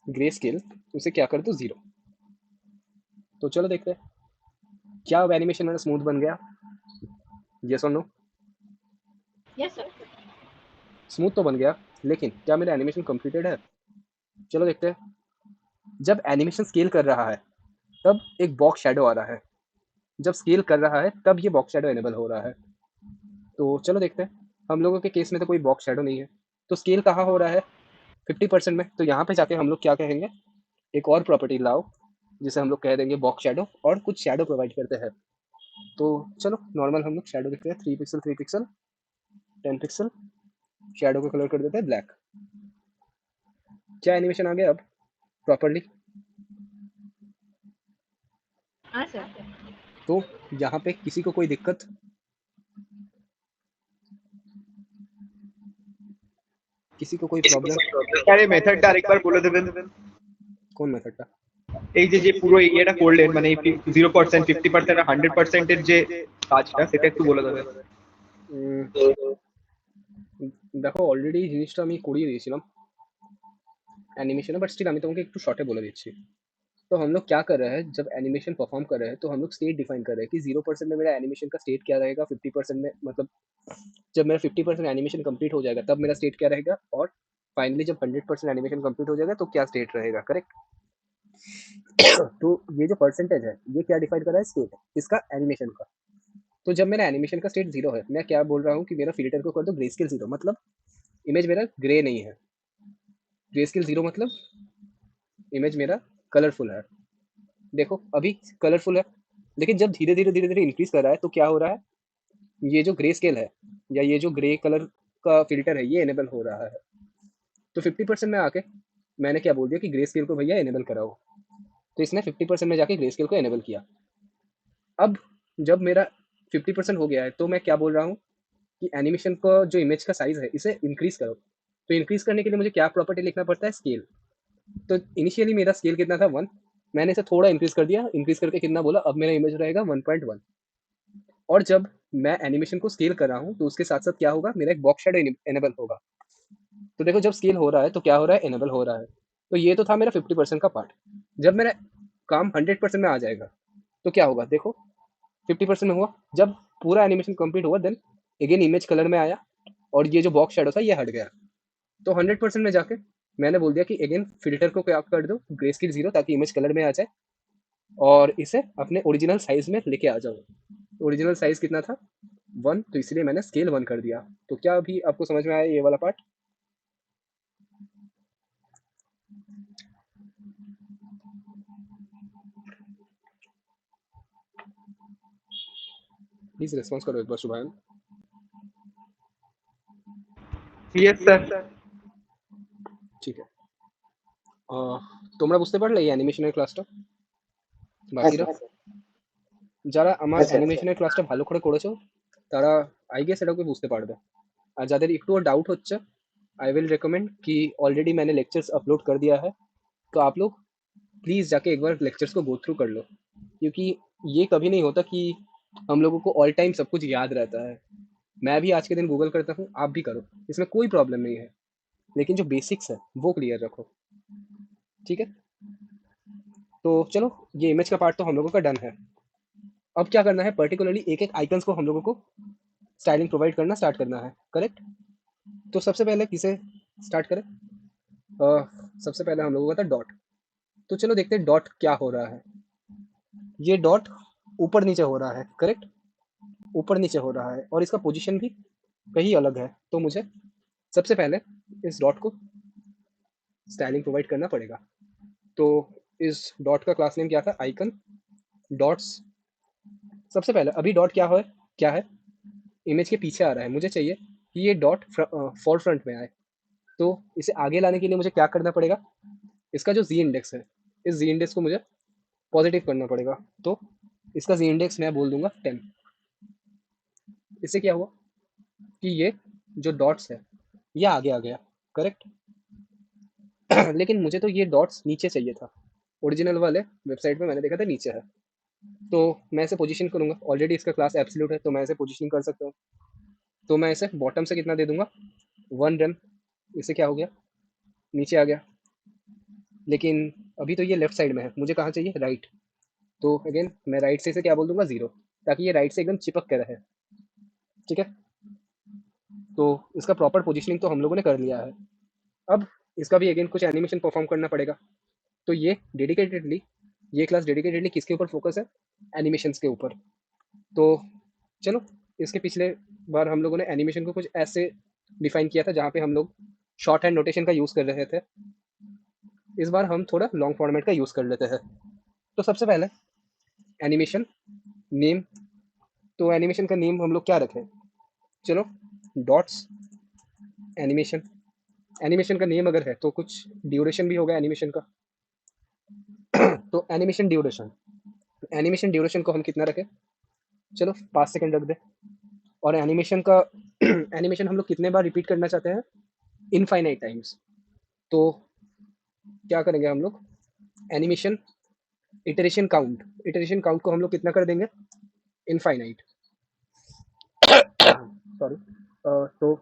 ग्रे स्केल उसे क्या कर दूँ 0। तो चलो देखते हैं क्या अब एनिमेशन मेरा स्मूथ बन गया, यस और नो। Yes sir. स्मूथ तो बन गया, लेकिन क्या मेरा एनिमेशन कंप्लीटेड है? चलो देखते हैं। जब एनिमेशन स्केल कर रहा है तब एक बॉक्स शैडो आ रहा है, जब स्केल कर रहा है तब ये बॉक्स शैडो एनेबल हो रहा है। तो चलो देखते हैं। हम लोगों के केस में तो कोई बॉक्स शैडो नहीं है, तो स्केल कहाँ हो रहा है? 50% में। तो यहाँ पे जाके हम लोग क्या कहेंगे, एक और प्रॉपर्टी लाओ जिसे हम लोग कह देंगे बॉक्स शैडो, और कुछ शैडो प्रोवाइड करते हैं। तो चलो नॉर्मल हम लोग शैडो देखते हैं, 3 पिक्सल 3 पिक्सल 10 पिक्सल, शैडो का कलर कर देते हैं ब्लैक। क्या एनिमेशन आ गया अब प्रॉपरली? हाँ सर। तो यहाँ पे किसी को कोई दिक्कत? किसी को कोई प्रॉब्लम? আরে মেথডটা আরেকবার বলে দেবেন। কোন মেথডটা? এই যে পুরো এরিয়াটা করলেন মানে 0% 50% আর 100% এর যে কাজটা সেটা একটু বলে দেবেন। দেখো অলরেডি জিনিসটা আমি করিয়ে দিয়েছিলাম एनिमेशन है, बट स्टिल আমি তোমাকে একটু শর্টে বলে দিচ্ছি। तो हम लोग क्या कर रहे हैं, जब एनिमेशन परफॉर्म कर रहे हैं तो हम लोग स्टेट डिफाइन कर रहे हैं कि 0% में मेरा एनिमेशन का स्टेट क्या रहेगा, 50% में मतलब जब मेरा 50% एनिमेशन कंप्लीट हो जाएगा तब मेरा स्टेट क्या रहेगा, और फाइनली जब 100% एनिमेशन कंप्लीट हो जाएगा तो क्या स्टेट रहेगा, करेक्ट। तो ये जो परसेंटेज है ये क्या डिफाइन कर रहा है, स्टेट इसका एनिमेशन का। तो जब मेरा एनिमेशन का स्टेट 0 है, मैं क्या बोल रहा हूँ कि मेरा फिल्टर को कर दो ग्रे स्केल 0, मतलब इमेज मेरा ग्रे नहीं है। ग्रे स्केल 0 मतलब इमेज मेरा कलरफुल है। देखो अभी कलरफुल है, लेकिन जब धीरे धीरे इंक्रीज कर रहा है तो क्या हो रहा है, ये जो ग्रे स्केल है या ये जो ग्रे कलर का फिल्टर है ये एनेबल हो रहा है। तो 50% में आके मैंने क्या बोल दिया कि ग्रे स्केल को भैया एनेबल कराओ, तो इसने 50% में जाके ग्रे स्केल को एनेबल किया। अब जब मेरा 50% हो गया है तो मैं क्या बोल रहा हूँ कि एनिमेशन का जो इमेज का साइज है इसे इंक्रीज करो। तो इंक्रीज करने के लिए मुझे क्या प्रॉपर्टी लिखना पड़ता है, स्केल। तो इनिशियली मेरा स्केल कितना था 1, मैंने इसे थोड़ा इंक्रीज कर दिया, इंक्रीज करके कितना बोला, अब मेरा इमेज रहेगा 1.1। और जब मैं एनिमेशन को स्केल कर रहा हूँ तो उसके साथ साथ क्या होगा, मेरा एक बॉक्स शैडो एनेबल होगा। तो देखो जब स्केल हो रहा है तो क्या हो रहा है, एनेबल हो रहा है। तो ये तो था मेरा 50% का पार्ट। जब मेरा काम 100% में आ जाएगा तो क्या होगा, देखो 50% में हुआ, जब पूरा एनिमेशन कंप्लीट हुआ देन अगेन इमेज कलर में आया और ये जो बॉक्स शैडो था ये हट गया। तो 100% में जाके मैंने बोल दिया कि अगेन फिल्टर को क्या कर दो ग्रे स्केल 0 ताकि इमेज कलर में आ जाए और इसे अपने ओरिजिनल साइज में लेके आ जाओ। ओरिजिनल साइज कितना था 1, तो इसलिए मैंने स्केल 1 कर दिया। तो क्या अभी आपको समझ में आया ये वाला पार्ट? प्लीज रेस्पॉन्स करो एक बार शुभायन। Yes sir. ঠিক আছে, তোমরা বুঝতে পারলে এই অ্যানিমেশনের ক্লাসটা? বাকিরা যারা আমার অ্যানিমেশনের ক্লাসটা ভালো করে করেছো তারা আই গেস এটাকে বুঝতে পারবে। আর যাদের একটুও डाउट হচ্ছে आई विल रिकमेंड कि ऑलरेडी मैंने लेक्चर्स अपलोड कर दिया है, तो आप लोग प्लीज़ जाके एक बार लेक्चर्स को गो थ्रू कर लो, क्योंकि ये कभी नहीं होता कि हम लोगों को ऑल टाइम सब कुछ याद रहता है। मैं भी आज के दिन गूगल करता हूँ, आप भी करो, इसमें कोई प्रॉब्लम नहीं है, लेकिन जो बेसिक्स है वो क्लियर रखो, ठीक है। तो चलो ये इमेज का पार्ट तो हम लोगों का डन है। अब क्या करना है, पर्टिकुलरली एक एक आइकन्स को हम लोगों को स्टाइलिंग प्रोवाइड करना स्टार्ट करना है, करेक्ट। तो सबसे पहले किसे स्टार्ट करें? सबसे पहले हम लोगों का था डॉट। तो चलो देखते हैं डॉट क्या हो रहा है। ये डॉट ऊपर नीचे हो रहा है, करेक्ट, ऊपर नीचे हो रहा है और इसका पोजीशन भी कहीं अलग है। तो मुझे सबसे पहले इस डॉट को स्टाइलिंग प्रोवाइड करना पड़ेगा। तो इस डॉट का क्लास नेम क्या था, आइकन डॉट्स। सबसे पहले अभी डॉट क्या है, इमेज के पीछे आ रहा है, मुझे चाहिए कि ये डॉट फॉर फ्रंट में आए। तो इसे आगे लाने के लिए मुझे क्या करना पड़ेगा, इसका जो जी इंडेक्स है इस जी इंडेक्स को मुझे पॉजिटिव करना पड़ेगा। तो इसका जी इंडेक्स मैं बोल दूंगा 10। इससे क्या हुआ कि ये जो डॉट्स है ये आगे आ गया, करेक्ट। लेकिन मुझे तो ये डॉट्स नीचे चाहिए था, ओरिजिनल वाले वेबसाइट में मैंने देखा था नीचे है। तो मैं इसे पोजीशन करूंगा, ऑलरेडी इसका क्लास एब्सोल्यूट है तो मैं इसे पोजीशन कर सकता हूँ। तो मैं इसे बॉटम से कितना दे दूंगा 1 रेम, इससे क्या हो गया नीचे आ गया, लेकिन अभी तो ये लेफ्ट साइड में है, मुझे कहाँ चाहिए राइट, तो अगेन मैं राइट से इसे क्या बोल दूंगा 0, ताकि ये राइट से एकदम चिपक के रहे, ठीक है। तो इसका प्रॉपर पोजिशनिंग तो हम लोगों ने कर लिया है। अब इसका भी अगेन कुछ एनिमेशन परफॉर्म करना पड़ेगा। तो ये डेडिकेटेडली, ये क्लास डेडिकेटेडली किसके ऊपर फोकस है, एनिमेशंस के ऊपर। तो चलो, इसके पिछले बार हम लोगों ने एनिमेशन को कुछ ऐसे डिफाइन किया था जहाँ पे हम लोग शॉर्ट हैंड नोटेशन का यूज़ कर रहे थे। इस बार हम थोड़ा लॉन्ग फॉर्मेट का यूज़ कर लेते हैं। तो सबसे पहले एनिमेशन नेम, तो एनिमेशन का नेम हम लोग क्या रखें, चलो डॉट्स एनिमेशन। एनिमेशन का नेम अगर है तो कुछ ड्यूरेशन भी होगा एनिमेशन का। तो एनिमेशन ड्यूरेशन, एनिमेशन ड्यूरेशन को हम कितना रखें, चलो 5 सेकंड रख दे। और एनिमेशन का एनिमेशन हम लोग कितने बार रिपीट करना चाहते हैं, इनफाइनाइट टाइम्स। तो क्या करेंगे हम लोग, animation iteration count, iteration count को हम लोग कितना कर देंगे, इनफाइनाइट। सॉरी। तो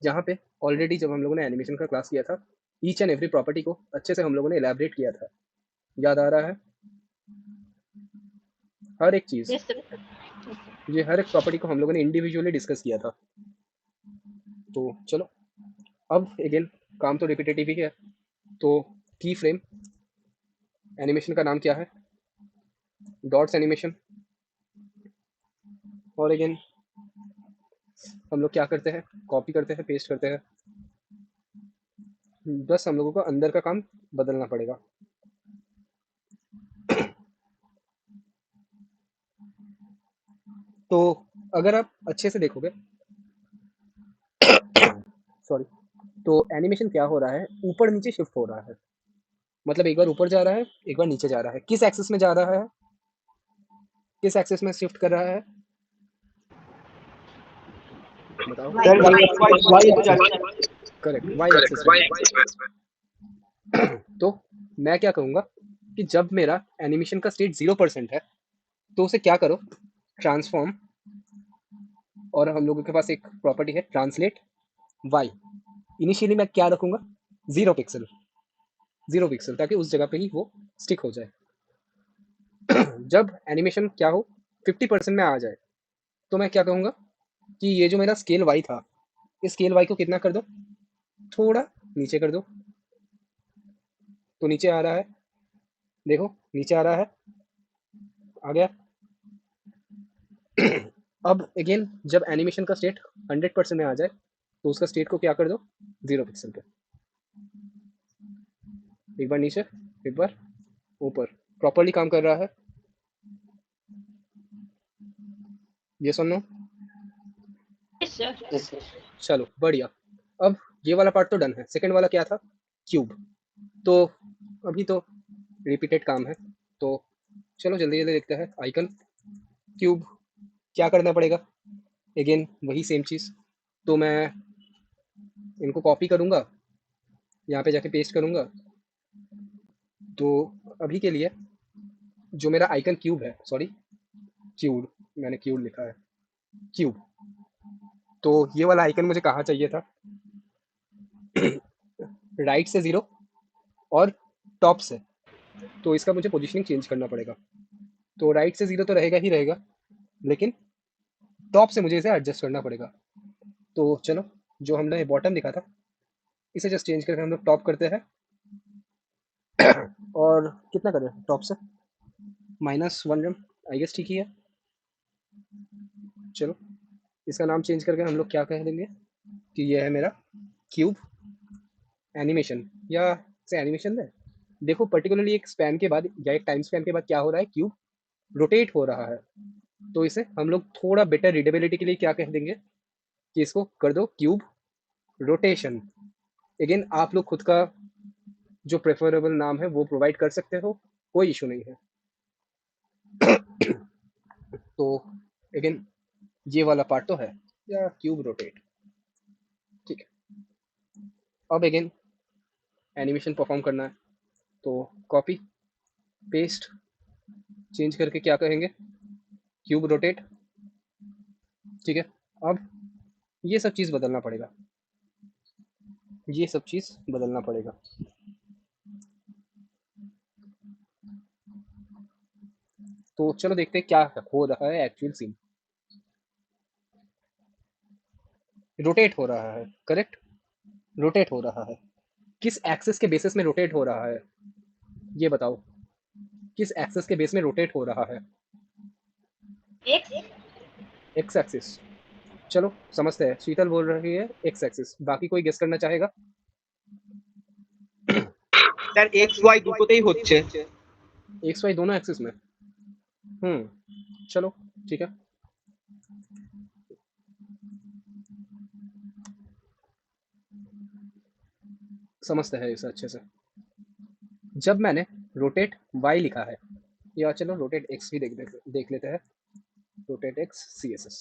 जहाँ पे ऑलरेडी जब हम लोगों ने एनिमेशन का क्लास किया था, ईच एंड एवरी प्रॉपर्टी को अच्छे से हम लोगों ने एलैबोरेट किया था, याद आ रहा है हर एक चीज़, यस सर। ये हर एक प्रॉपर्टी को हम लोगों ने इंडिविजुअली डिस्कस किया था। तो चलो, अब अगेन काम तो रिपीटेटिव ही है। तो की फ्रेम एनिमेशन का नाम क्या है, डॉट्स एनिमेशन। और अगेन हम लोग क्या करते हैं, कॉपी करते हैं, पेस्ट करते हैं, बस हम लोगों को अंदर का काम बदलना पड़ेगा। तो अगर आप अच्छे से देखोगे सॉरी, तो एनिमेशन क्या हो रहा है, ऊपर नीचे शिफ्ट हो रहा है, मतलब एक बार ऊपर जा रहा है, एक बार नीचे जा रहा है। किस एक्सिस में जा रहा है, किस एक्सिस में शिफ्ट कर रहा है, बताओ। Sir Y correct, Y axis में। तो मैं क्या कहूँगा कि जब मेरा एनिमेशन का स्टेट 0% है तो उसे क्या करो, ट्रांसफॉर्म, और हम लोगों के पास एक प्रॉपर्टी है ट्रांसलेट वाई। इनिशियली मैं क्या रखूँगा, 0 पिक्सल, 0 पिक्सल, ताकि उस जगह पे ही वो स्टिक हो जाए। जब एनिमेशन क्या हो 50% में आ जाए तो मैं क्या कहूँगा कि ये जो मेरा स्केल वाई था, इस स्केल वाई को कितना कर दो, थोड़ा नीचे कर दो। तो नीचे आ रहा है, देखो नीचे आ रहा है, आ गया। अब अगेन जब एनिमेशन का स्टेट 100% में आ जाए तो उसका स्टेट को क्या कर दो, 0 पिक्सल पे। एक बार नीचे, एक बार ऊपर, प्रॉपरली काम कर रहा है, ये सुनो। Yes sir. चलो बढ़िया। अब ये वाला पार्ट तो डन है। सेकंड वाला क्या था, क्यूब। तो अभी तो रिपीटेड काम है, तो चलो जल्दी जल्दी देखते हैं। आइकन क्यूब, क्या करना पड़ेगा, अगेन वही सेम चीज़। तो मैं इनको कॉपी करूँगा, यहाँ पे जाके पेस्ट करूँगा। तो अभी के लिए जो मेरा आइकन क्यूब है, सॉरी क्यूब, मैंने क्यूब लिखा है, क्यूब। तो ये वाला आइकन मुझे कहाँ चाहिए था, राइट से 0 और टॉप से। तो इसका मुझे पोजीशनिंग चेंज करना पड़ेगा। तो राइट से 0 तो रहेगा ही रहेगा, लेकिन टॉप से मुझे इसे एडजस्ट करना पड़ेगा। तो चलो, जो हमने बॉटम लिखा था इसे जस्ट चेंज करके हम लोग टॉप करते हैं। और कितना करें टॉप से, -1 रेम, आई गेस ठीक ही है। चलो, इसका नाम चेंज करके हम लोग क्या कह देंगे कि ये है मेरा क्यूब एनिमेशन, या इसे एनिमेशन है। देखो पर्टिकुलरली एक स्पैन के बाद या एक टाइम स्पैन के बाद क्या हो रहा है, क्यूब रोटेट हो रहा है। तो इसे हम लोग थोड़ा बेटर रीडेबिलिटी के लिए क्या कह देंगे कि इसको कर दो क्यूब रोटेशन। अगेन आप लोग खुद का जो प्रेफरेबल नाम है वो प्रोवाइड कर सकते हो, कोई इशू नहीं है। तो अगेन ये वाला पार्ट तो है, या क्यूब रोटेट, ठीक है। अब अगेन एनिमेशन परफॉर्म करना है, तो कॉपी पेस्ट, चेंज करके क्या कहेंगे, क्यूब रोटेट, ठीक है। अब ये सब चीज़ बदलना पड़ेगा, ये सब चीज़ बदलना पड़ेगा। तो चलो देखते हैं क्या हो रहा है एक्चुअल सीन। रोटेट हो रहा है, करेक्ट, रोटेट हो रहा है। किस एक्सिस के बेसिस में रोटेट हो रहा है, ये बताओ, किस एक्सिस के बेस में रोटेट हो रहा है? X x axis. चलो समझते हैं, शीतल बोल रही है एक्स एक्सिस, बाकी कोई गेस करना चाहेगा? স্যার এক্স ওয়াই দুটোতেই হচ্ছে। एक्स वाई दोनों एक्सिस में। चलो ठीक है। समझते हैं इसे अच्छे से। जब मैंने रोटेट वाई लिखा है, या चलो रोटेट एक्स भी देख लेते हैं, rotate X C S S.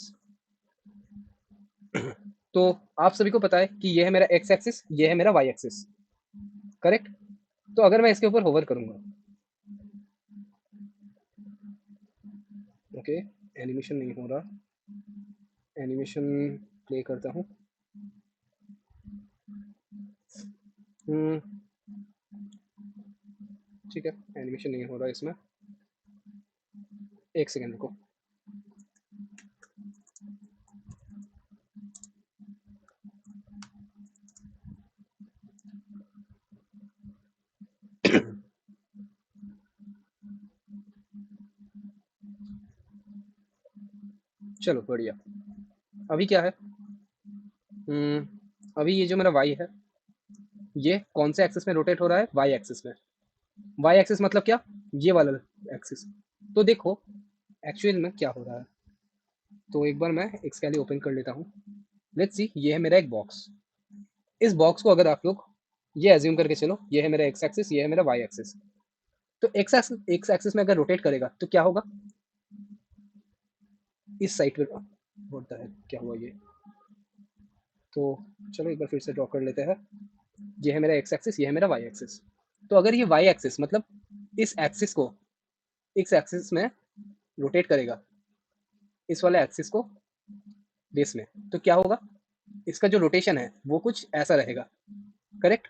तो आप सभी को पता है कि ये है मेरा एक्स एक्सिस, ये है मेरा वाई एक्सिस, करेक्ट। तो अगर मैं इसके ऊपर होवर करूंगा, ओके, एनिमेशन नहीं हो रहा, एनिमेशन प्ले करता हूँ। ठीक है, एनिमेशन नहीं हो रहा इसमें, एक सेकेंड रुको। चलो बढ़िया। अभी क्या है, अभी ये जो मेरा वाई है, ये कौन से एक्सिस में रोटेट हो रहा है? वाई एक्सिस में। वाई एक्सिस मतलब क्या? ये वाला एक्सिस। तो देखो एक्चुअल में क्या हो रहा है, तो एक बार मैं एक्सकैली ओपन कर लेता हूँ। लेट्स सी, ये है मेरा एक बॉक्स। इस बॉक्स को अगर आप लोग ये एज्यूम करके चलो, ये है मेरा एक्स एक्सिस, ये है मेरा वाई एक्सिस। तो एक्स एक्सिस में अगर रोटेट करेगा तो क्या होगा? इस साइड पे होता है, क्या हुआ ये? तो चलो एक बार फिर से ड्रॉ कर लेते हैं। ये है मेरा एक्स एक्सिस, ये है मेरा वाई एक्सिस। तो अगर ये वाई एक्सिस मतलब इस एक्सिस को इस एक्सिस में रोटेट करेगा, इस वाले एक्सिस को बेस में, तो क्या होगा? इसका जो रोटेशन है वो कुछ ऐसा रहेगा, करेक्ट।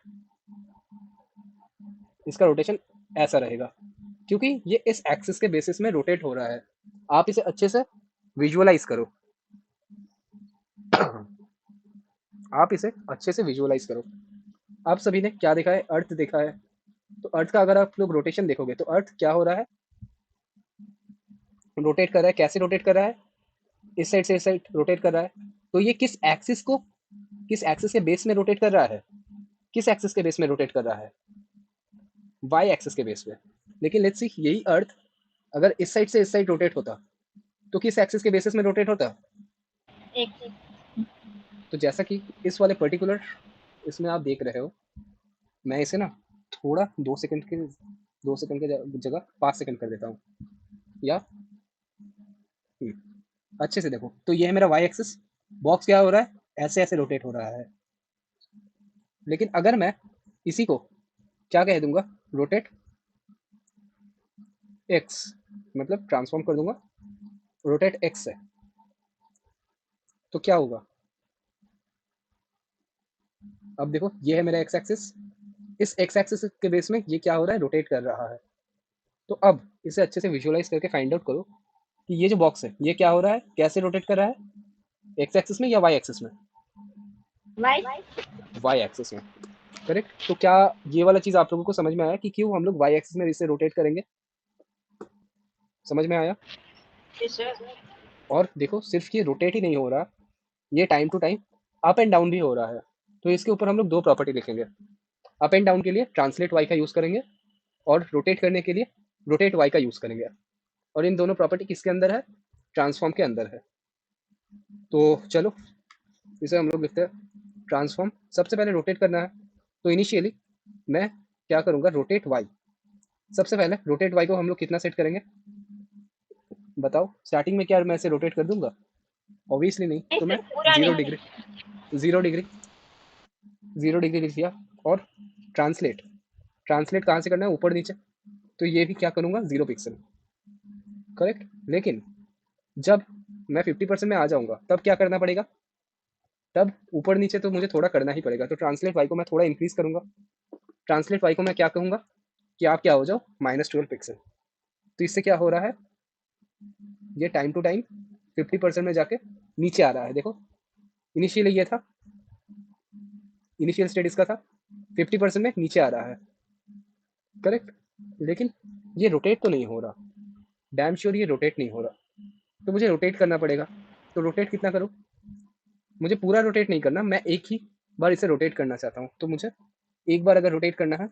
इसका रोटेशन ऐसा रहेगा क्योंकि ये इस एक्सिस के बेसिस में रोटेट हो रहा है। आप इसे अच्छे से विजुअलाइज करो, आप इसे अच्छे से विजुअलाइज करो। आप सभी ने क्या देखा है? अर्थ देखा है। तो अर्थ का अगर आप लोग रोटेशन देखोगे तो अर्थ क्या हो रहा है? रोटेट कर रहा है। कैसे रोटेट कर रहा है? इस साइड से इस साइड रोटेट कर रहा है। तो ये किस एक्सिस को, किस एक्सिस के बेस में रोटेट कर रहा है? किस एक्सिस के बेस में रोटेट कर रहा है? वाई एक्सिस के बेस पे। लेकिन लेट्स सी, यही अर्थ अगर इस साइड से इस साइड रोटेट होता तो किस एक्सिस के बेसिस में रोटेट होता? एक्स तो जैसा कि इस वाले पर्टिकुलर इसमें आप देख रहे हो, मैं इसे ना थोड़ा 2 सेकंड के जगह 5 सेकंड कर देता हूँ, या अच्छे से देखो। तो ये है मेरा वाई एक्सिस, बॉक्स क्या हो रहा है? ऐसे ऐसे रोटेट हो रहा है। लेकिन अगर मैं इसी को क्या कह दूंगा? रोटेट एक्स, मतलब ट्रांसफॉर्म कर दूंगा रोटेट एक्स से, तो क्या होगा? अब देखो, ये है मेरा एक्स एक्सिस, इस एक्स एक्सिस के बेस में ये क्या हो रहा है? रोटेट कर रहा है। तो अब इसे अच्छे से विजुअलाइज करके फाइंड आउट करो कि ये जो बॉक्स है ये क्या हो रहा है, कैसे रोटेट कर रहा है? एक्स एक्सिस में या वाई एक्सिस में? वाई वाई एक्सिस में, करेक्ट। तो क्या ये वाला चीज़ आप लोगों को समझ में आया कि क्यों हम लोग वाई एक्सिस में इसे रोटेट करेंगे? समझ में आया? और देखो, सिर्फ ये रोटेट ही नहीं हो रहा, ये time to time up and down भी हो रहा है। तो इसके ऊपर हम लोग दो प्रॉपर्टी लिखेंगे। अप एंड डाउन के लिए ट्रांसलेट वाई का यूज़ करेंगे, और रोटेट करने के लिए रोटेट वाई का यूज़ करेंगे। और इन दोनों प्रॉपर्टी किसके अंदर है? ट्रांसफॉर्म के अंदर है। तो चलो इसे हम लोग लिखते हैं ट्रांसफॉर्म। सबसे पहले रोटेट करना है, तो इनिशियली मैं क्या करूँगा? Rotate Y. सबसे पहले रोटेट वाई को हम लोग कितना सेट करेंगे? बताओ, स्टार्टिंग में क्या मैं इसे रोटेट कर दूंगा? ऑब्वियसली नहीं। तो मैं पूरा 0 नहीं डिग्री 0 डिग्री 0 डिग्री लिख दिया। और ट्रांसलेट, ट्रांसलेट कहाँ से करना है? ऊपर नीचे। तो ये भी क्या करूँगा? 0 पिक्सल, करेक्ट। लेकिन जब मैं 50% में आ जाऊँगा तब क्या करना पड़ेगा? तब ऊपर नीचे तो मुझे थोड़ा करना ही पड़ेगा। तो ट्रांसलेट वाई को मैं थोड़ा इंक्रीज करूंगा। ट्रांसलेट वाई को मैं क्या कहूँगा कि आप क्या हो जाओ -12 पिक्सल। तो इससे क्या हो रहा है, ये टाइम टू टाइम 50% में जाके नीचे आ रहा है। देखो इनिशियली ये था, इनिशियल स्टेट इसका था, 50% में नीचे आ रहा है, करेक्ट। लेकिन ये रोटेट तो नहीं हो रहा, डैम श्योर ये रोटेट नहीं हो रहा। तो मुझे रोटेट करना पड़ेगा। तो रोटेट कितना करूँ, मुझे पूरा रोटेट नहीं करना, मैं एक ही बार इसे रोटेट करना चाहता हूँ। तो मुझे एक बार अगर रोटेट करना है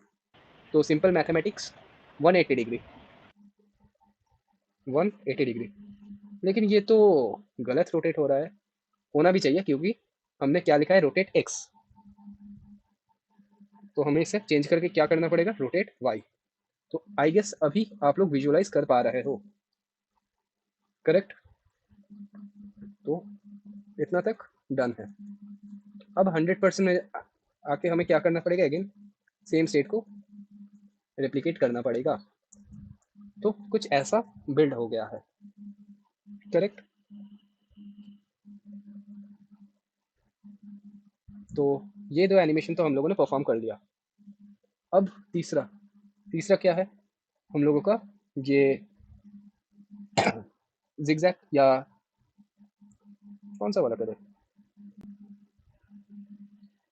तो सिंपल मैथमेटिक्स 180 डिग्री, 180 डिग्री। लेकिन ये तो गलत रोटेट हो रहा है, होना भी चाहिए क्योंकि हमने क्या लिखा है, रोटेट एक्स। तो हमें इसे चेंज करके क्या करना पड़ेगा, रोटेट वाई। तो आई गेस अभी आप लोग विजुअलाइज कर पा रहे हो, करेक्ट। तो इतना तक डन है। अब 100% में आके हमें क्या करना पड़ेगा, अगेन सेम स्टेट को रेप्लिकेट करना पड़ेगा। तो कुछ ऐसा बिल्ड हो गया है, करेक्ट। तो ये दो एनिमेशन तो हम लोगों ने परफॉर्म कर लिया। अब तीसरा क्या है हम लोगों का, ये जिगजैग या कौन सा वाला करें,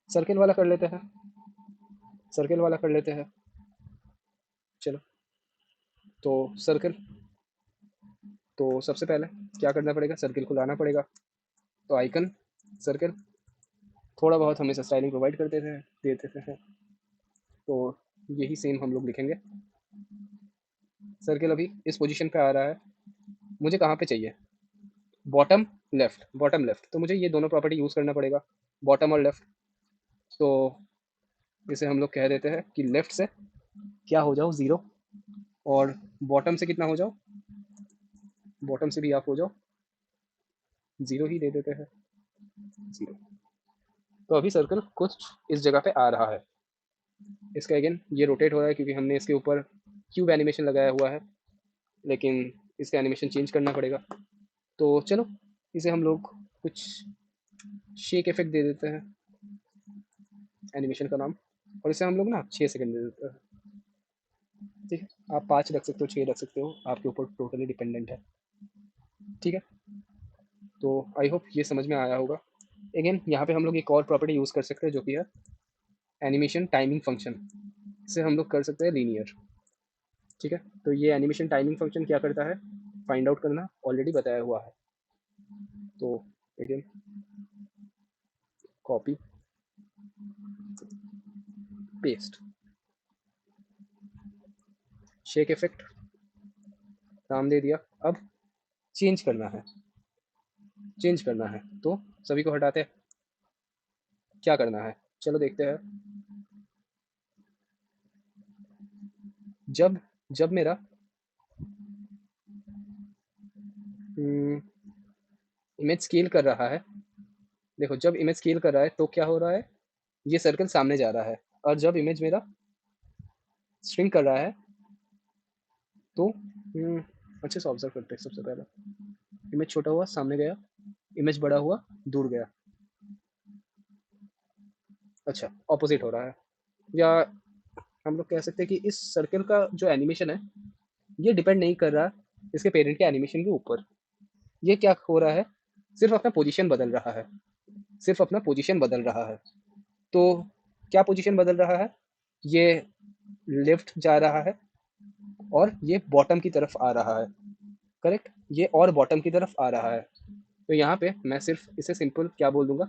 सर्किल वाला कर लेते हैं, सर्किल वाला कर लेते हैं। चलो तो सर्किल, तो सबसे पहले क्या करना पड़ेगा, सर्किल को लाना पड़ेगा। तो आइकन सर्किल, थोड़ा बहुत हमें स्टाइलिंग प्रोवाइड करते थे देते थे। तो यही सेम हम लोग लिखेंगे। सर्किल अभी इस पोजीशन पे आ रहा है, मुझे कहाँ पे चाहिए, बॉटम लेफ्ट, बॉटम लेफ्ट। तो मुझे ये दोनों प्रॉपर्टी यूज़ करना पड़ेगा, बॉटम और लेफ्ट। तो इसे हम लोग कह देते हैं कि लेफ्ट से क्या हो जाओ 0, और बॉटम से कितना हो जाओ, बॉटम से भी आप हो जाओ 0 ही दे देते हैं, 0। तो अभी सर्कल कुछ इस जगह पे आ रहा है। इसका अगेन ये रोटेट हो रहा है क्योंकि हमने इसके ऊपर क्यूब एनिमेशन लगाया हुआ है, लेकिन इसका एनिमेशन चेंज करना पड़ेगा। तो चलो इसे हम लोग कुछ शेक इफेक्ट दे देते हैं एनिमेशन का नाम, और इसे हम लोग ना 6 सेकंड दे देते हैं। ठीक है, आप 5 रख सकते हो, 6 रख सकते हो, आपके ऊपर टोटली डिपेंडेंट है। ठीक है, तो आई होप ये समझ में आया होगा। अगेन यहाँ पे हम लोग एक और प्रॉपर्टी यूज़ कर सकते हैं जो कि है एनिमेशन टाइमिंग फंक्शन। इसे हम लोग कर सकते हैं लीनियर। ठीक है, तो ये एनिमेशन टाइमिंग फंक्शन क्या करता है, फाइंड आउट करना ऑलरेडी बताया हुआ है। तो again copy paste, shake effect नाम दे दिया। अब चेंज करना है, चेंज करना है तो सभी को हटाते हैं, क्या करना है चलो देखते हैं। जब मेरा इमेज स्केल कर रहा है, देखो जब इमेज स्केल कर रहा है तो क्या हो रहा है, ये सर्कल सामने जा रहा है। और जब इमेज मेरा स्ट्रिंग कर रहा है तो अच्छे से ऑब्जर्व करते हैं। सबसे पहले इमेज छोटा हुआ सामने गया, इमेज बड़ा हुआ दूर गया। अच्छा ऑपोजिट हो रहा है, या हम लोग कह सकते हैं कि इस सर्कल का जो एनिमेशन है ये डिपेंड नहीं कर रहा इसके पेरेंट के एनिमेशन के ऊपर। ये क्या हो रहा है, सिर्फ अपना पोजीशन बदल रहा है, सिर्फ अपना पोजीशन बदल रहा है। तो क्या पोजीशन बदल रहा है, ये लेफ्ट जा रहा है और ये बॉटम की तरफ आ रहा है, करेक्ट, ये और बॉटम की तरफ आ रहा है। तो यहाँ पे मैं सिर्फ इसे सिंपल क्या बोल दूंगा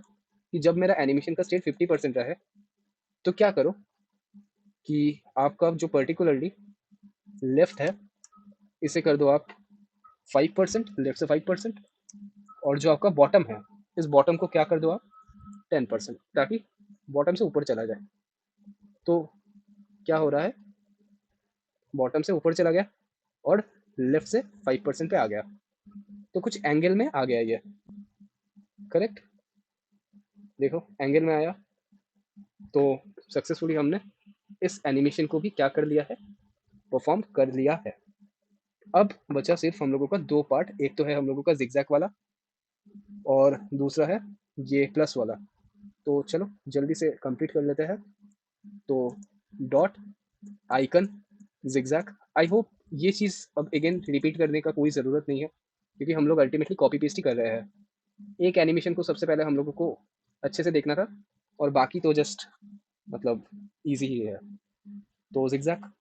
कि जब मेरा एनिमेशन का स्टेट 50% रहे तो क्या करो कि आपका जो पर्टिकुलरली लेफ्ट है इसे कर दो आप 5%, लेफ्ट से 5%, और जो आपका बॉटम है इस बॉटम को क्या कर दो आप 10%, ताकि बॉटम से ऊपर चला जाए। तो क्या हो रहा है, बॉटम से ऊपर चला गया और लेफ्ट से 5% पे आ गया, तो कुछ एंगल में आ गया ये, करेक्ट। देखो एंगल में आया, तो सक्सेसफुली हमने इस एनिमेशन को भी क्या कर लिया है, परफॉर्म कर लिया है। अब बचा सिर्फ हम लोगों का दो पार्ट, एक तो है हम लोगों का जिगजैग वाला और दूसरा है ये प्लस वाला। तो चलो जल्दी से कंप्लीट कर लेते हैं। तो dot, icon, zigzag. I hope ये चीज़ अब अगेन रिपीट करने का कोई ज़रूरत नहीं है, क्योंकि हम लोग अल्टीमेटली कॉपी पेस्ट ही कर रहे हैं। एक एनिमेशन को सबसे पहले हम लोगों को अच्छे से देखना था, और बाकी तो जस्ट मतलब ईजी ही है। तो जिगजैग,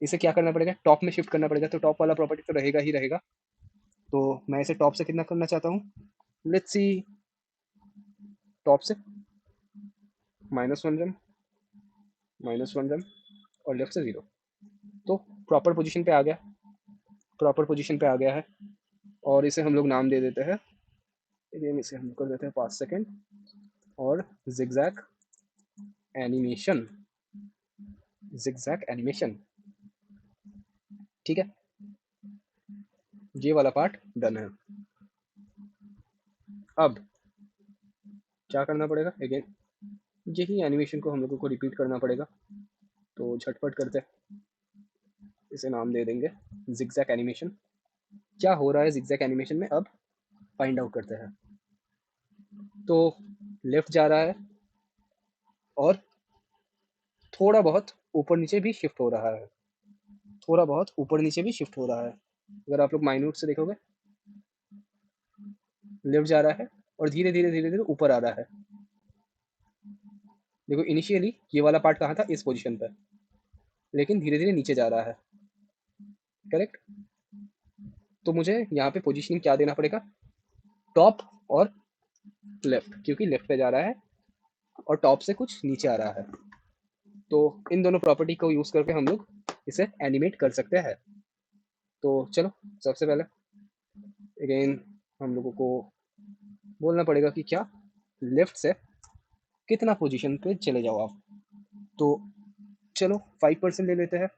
इसे क्या करना पड़ेगा, टॉप में शिफ्ट करना पड़ेगा। तो टॉप वाला प्रॉपर्टी तो रहेगा ही रहेगा। तो मैं इसे टॉप से कितना करना चाहता हूँ, लेट्स सी, टॉप से -1 रन, -1 रन, और लेफ्ट से 0। तो प्रॉपर पोजीशन पे आ गया, प्रॉपर पोजीशन पे आ गया है। और इसे हम लोग नाम दे देते हैं, अगेन इसे हम कर देते हैं 5 सेकेंड, और जिगजैग एनिमेशन, जिगजैग एनिमेशन। ठीक है, ये वाला पार्ट डन है। अब क्या करना पड़ेगा, अगेन यही एनिमेशन को हम लोगों को रिपीट करना पड़ेगा। तो झटपट करते हैं, इसे नाम दे देंगे जिगजैग एनिमेशन। क्या हो रहा है जिगजैग एनिमेशन में, अब फाइंड आउट करते हैं। तो लेफ्ट जा रहा है, और थोड़ा बहुत ऊपर नीचे भी शिफ्ट हो रहा है, थोड़ा बहुत ऊपर नीचे भी शिफ्ट हो रहा है। अगर आप लोग माइन्यूट से देखोगे, लेफ्ट जा रहा है और धीरे धीरे धीरे धीरे ऊपर आ रहा है। देखो इनिशियली ये वाला पार्ट कहाँ था, इस पोजीशन पर, लेकिन धीरे धीरे नीचे जा रहा है। करेक्ट। तो मुझे यहाँ पे पोजीशनिंग क्या देना पड़ेगा, टॉप और लेफ्ट, क्योंकि लेफ्ट पे जा रहा है और टॉप से कुछ नीचे आ रहा है। तो इन दोनों प्रॉपर्टी को यूज़ करके हम लोग इसे एनिमेट कर सकते हैं। तो चलो सबसे पहले अगेन हम लोगों को बोलना पड़ेगा कि क्या, लेफ्ट से कितना पोजीशन पे चले जाओ आप। तो चलो 5% ले लेते हैं,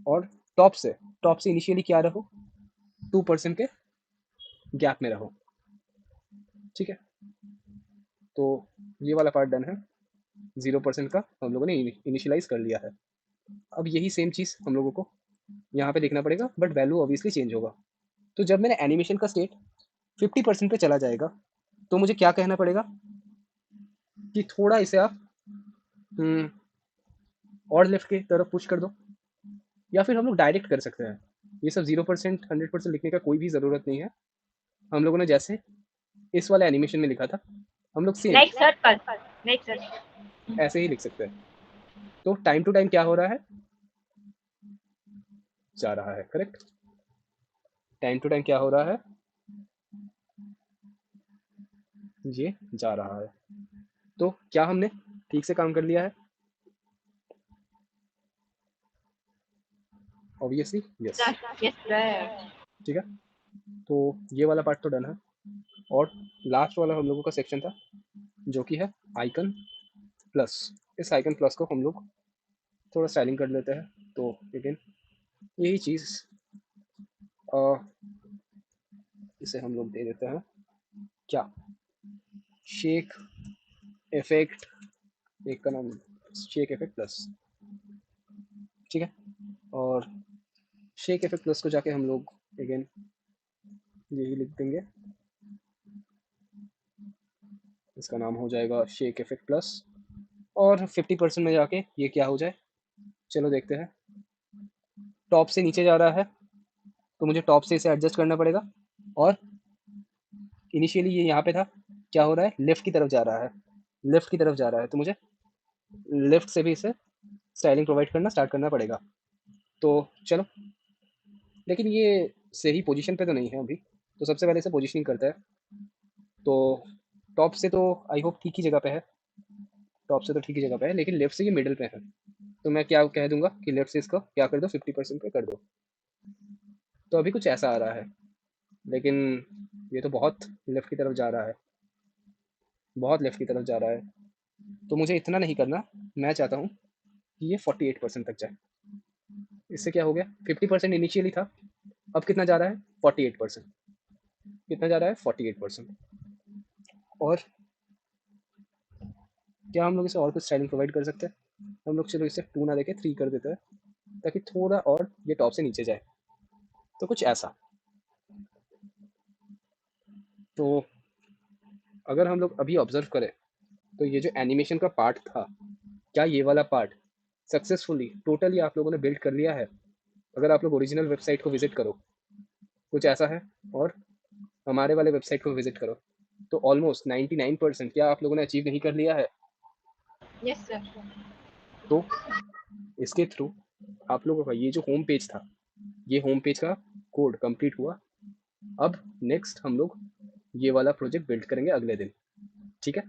और टॉप से इनिशियली क्या रहो, 2% के गैप में रहो। ठीक है, तो ये वाला पार्ट डन है। 0% का हम लोगों ने इनिशियलाइज कर लिया है। अब यही सेम चीज़ हम लोगों को यहाँ पे देखना पड़ेगा, बट वैल्यू ऑब्वियसली चेंज होगा। तो जब मेरा एनिमेशन का स्टेट 50% पे चला जाएगा, तो मुझे क्या कहना पड़ेगा कि थोड़ा इसे आप और लेफ्ट की तरफ पुश कर दो, या फिर हम लोग डायरेक्ट कर सकते हैं। ये सब 0% 100% लिखने का कोई भी ज़रूरत नहीं है। हम लोगों ने जैसे इस वाले एनिमेशन में लिखा था, हम लोग same like circle, like circle ऐसे ही लिख सकते हैं। तो टाइम टू टाइम क्या हो रहा है, जा रहा है। करेक्ट, टाइम टू टाइम क्या हो रहा है, ये जा रहा है। तो क्या हमने ठीक से काम कर लिया है, ऑब्वियसली यस। Yes sir. ठीक है, तो ये वाला पार्ट तो डन है। और लास्ट वाला हम लोगों का सेक्शन था, जो कि है आइकन प्लस। इस आइकन प्लस को हम लोग थोड़ा स्टाइलिंग कर लेते हैं। तो अगेन यही चीज़, इसे हम लोग दे देते हैं क्या, शेक इफेक्ट, एक का नाम शेक इफेक्ट प्लस। ठीक है, और शेक इफेक्ट प्लस को जाके हम लोग अगेन यही लिख देंगे, इसका नाम हो जाएगा शेक इफेक्ट प्लस। और 50% में जाके ये क्या हो जाए, चलो देखते हैं। टॉप से नीचे जा रहा है, तो मुझे टॉप से इसे एडजस्ट करना पड़ेगा। और इनिशियली ये यहाँ पे था, क्या हो रहा है, लेफ़्ट की तरफ जा रहा है, लेफ़्ट की तरफ जा रहा है। तो मुझे लेफ़्ट से भी इसे स्टाइलिंग प्रोवाइड करना स्टार्ट करना पड़ेगा। तो चलो, लेकिन ये सही पोजीशन पे तो नहीं है अभी। तो सबसे पहले इसे पोजीशनिंग करता है। तो टॉप से तो आई होप ठीक ही जगह पे है, टॉप से तो ठीक ही जगह पे है, लेकिन लेफ्ट से ये मिडिल पे है। तो मैं क्या कह दूंगा कि लेफ्ट से इसको क्या कर दो, 50% पे कर दो। तो अभी कुछ ऐसा आ रहा है, लेकिन ये तो बहुत लेफ्ट की तरफ जा रहा है, बहुत लेफ्ट की तरफ जा रहा है। तो मुझे इतना नहीं करना, मैं चाहता हूँ कि ये 48% तक जाए। इससे क्या हो गया, 50% इनिशियली था, अब कितना जा रहा है, 48%। कितना जा रहा है, 48%। और क्या हम लोग इसे और कुछ स्टाइलिंग प्रोवाइड कर सकते हैं, हम लोग चलो इसे 2 ना देके 3 कर देते हैं, ताकि थोड़ा और ये टॉप से नीचे जाए। तो कुछ ऐसा। तो अगर हम लोग अभी ऑब्जर्व करें तो ये जो एनिमेशन का पार्ट था, क्या ये वाला पार्ट सक्सेसफुली टोटली आप लोगों ने बिल्ड कर लिया है? अगर आप लोग ओरिजिनल वेबसाइट को विजिट करो, कुछ ऐसा है, और हमारे वाले वेबसाइट को विजिट करो तो ऑलमोस्ट 99% क्या आप लोगों ने अचीव नहीं कर लिया है? Yes sir. तो इसके थ्रू आप लोगों का ये जो होम पेज था, ये होम पेज का कोड कंप्लीट हुआ। अब नेक्स्ट हम लोग ये वाला प्रोजेक्ट बिल्ड करेंगे अगले दिन, ठीक है?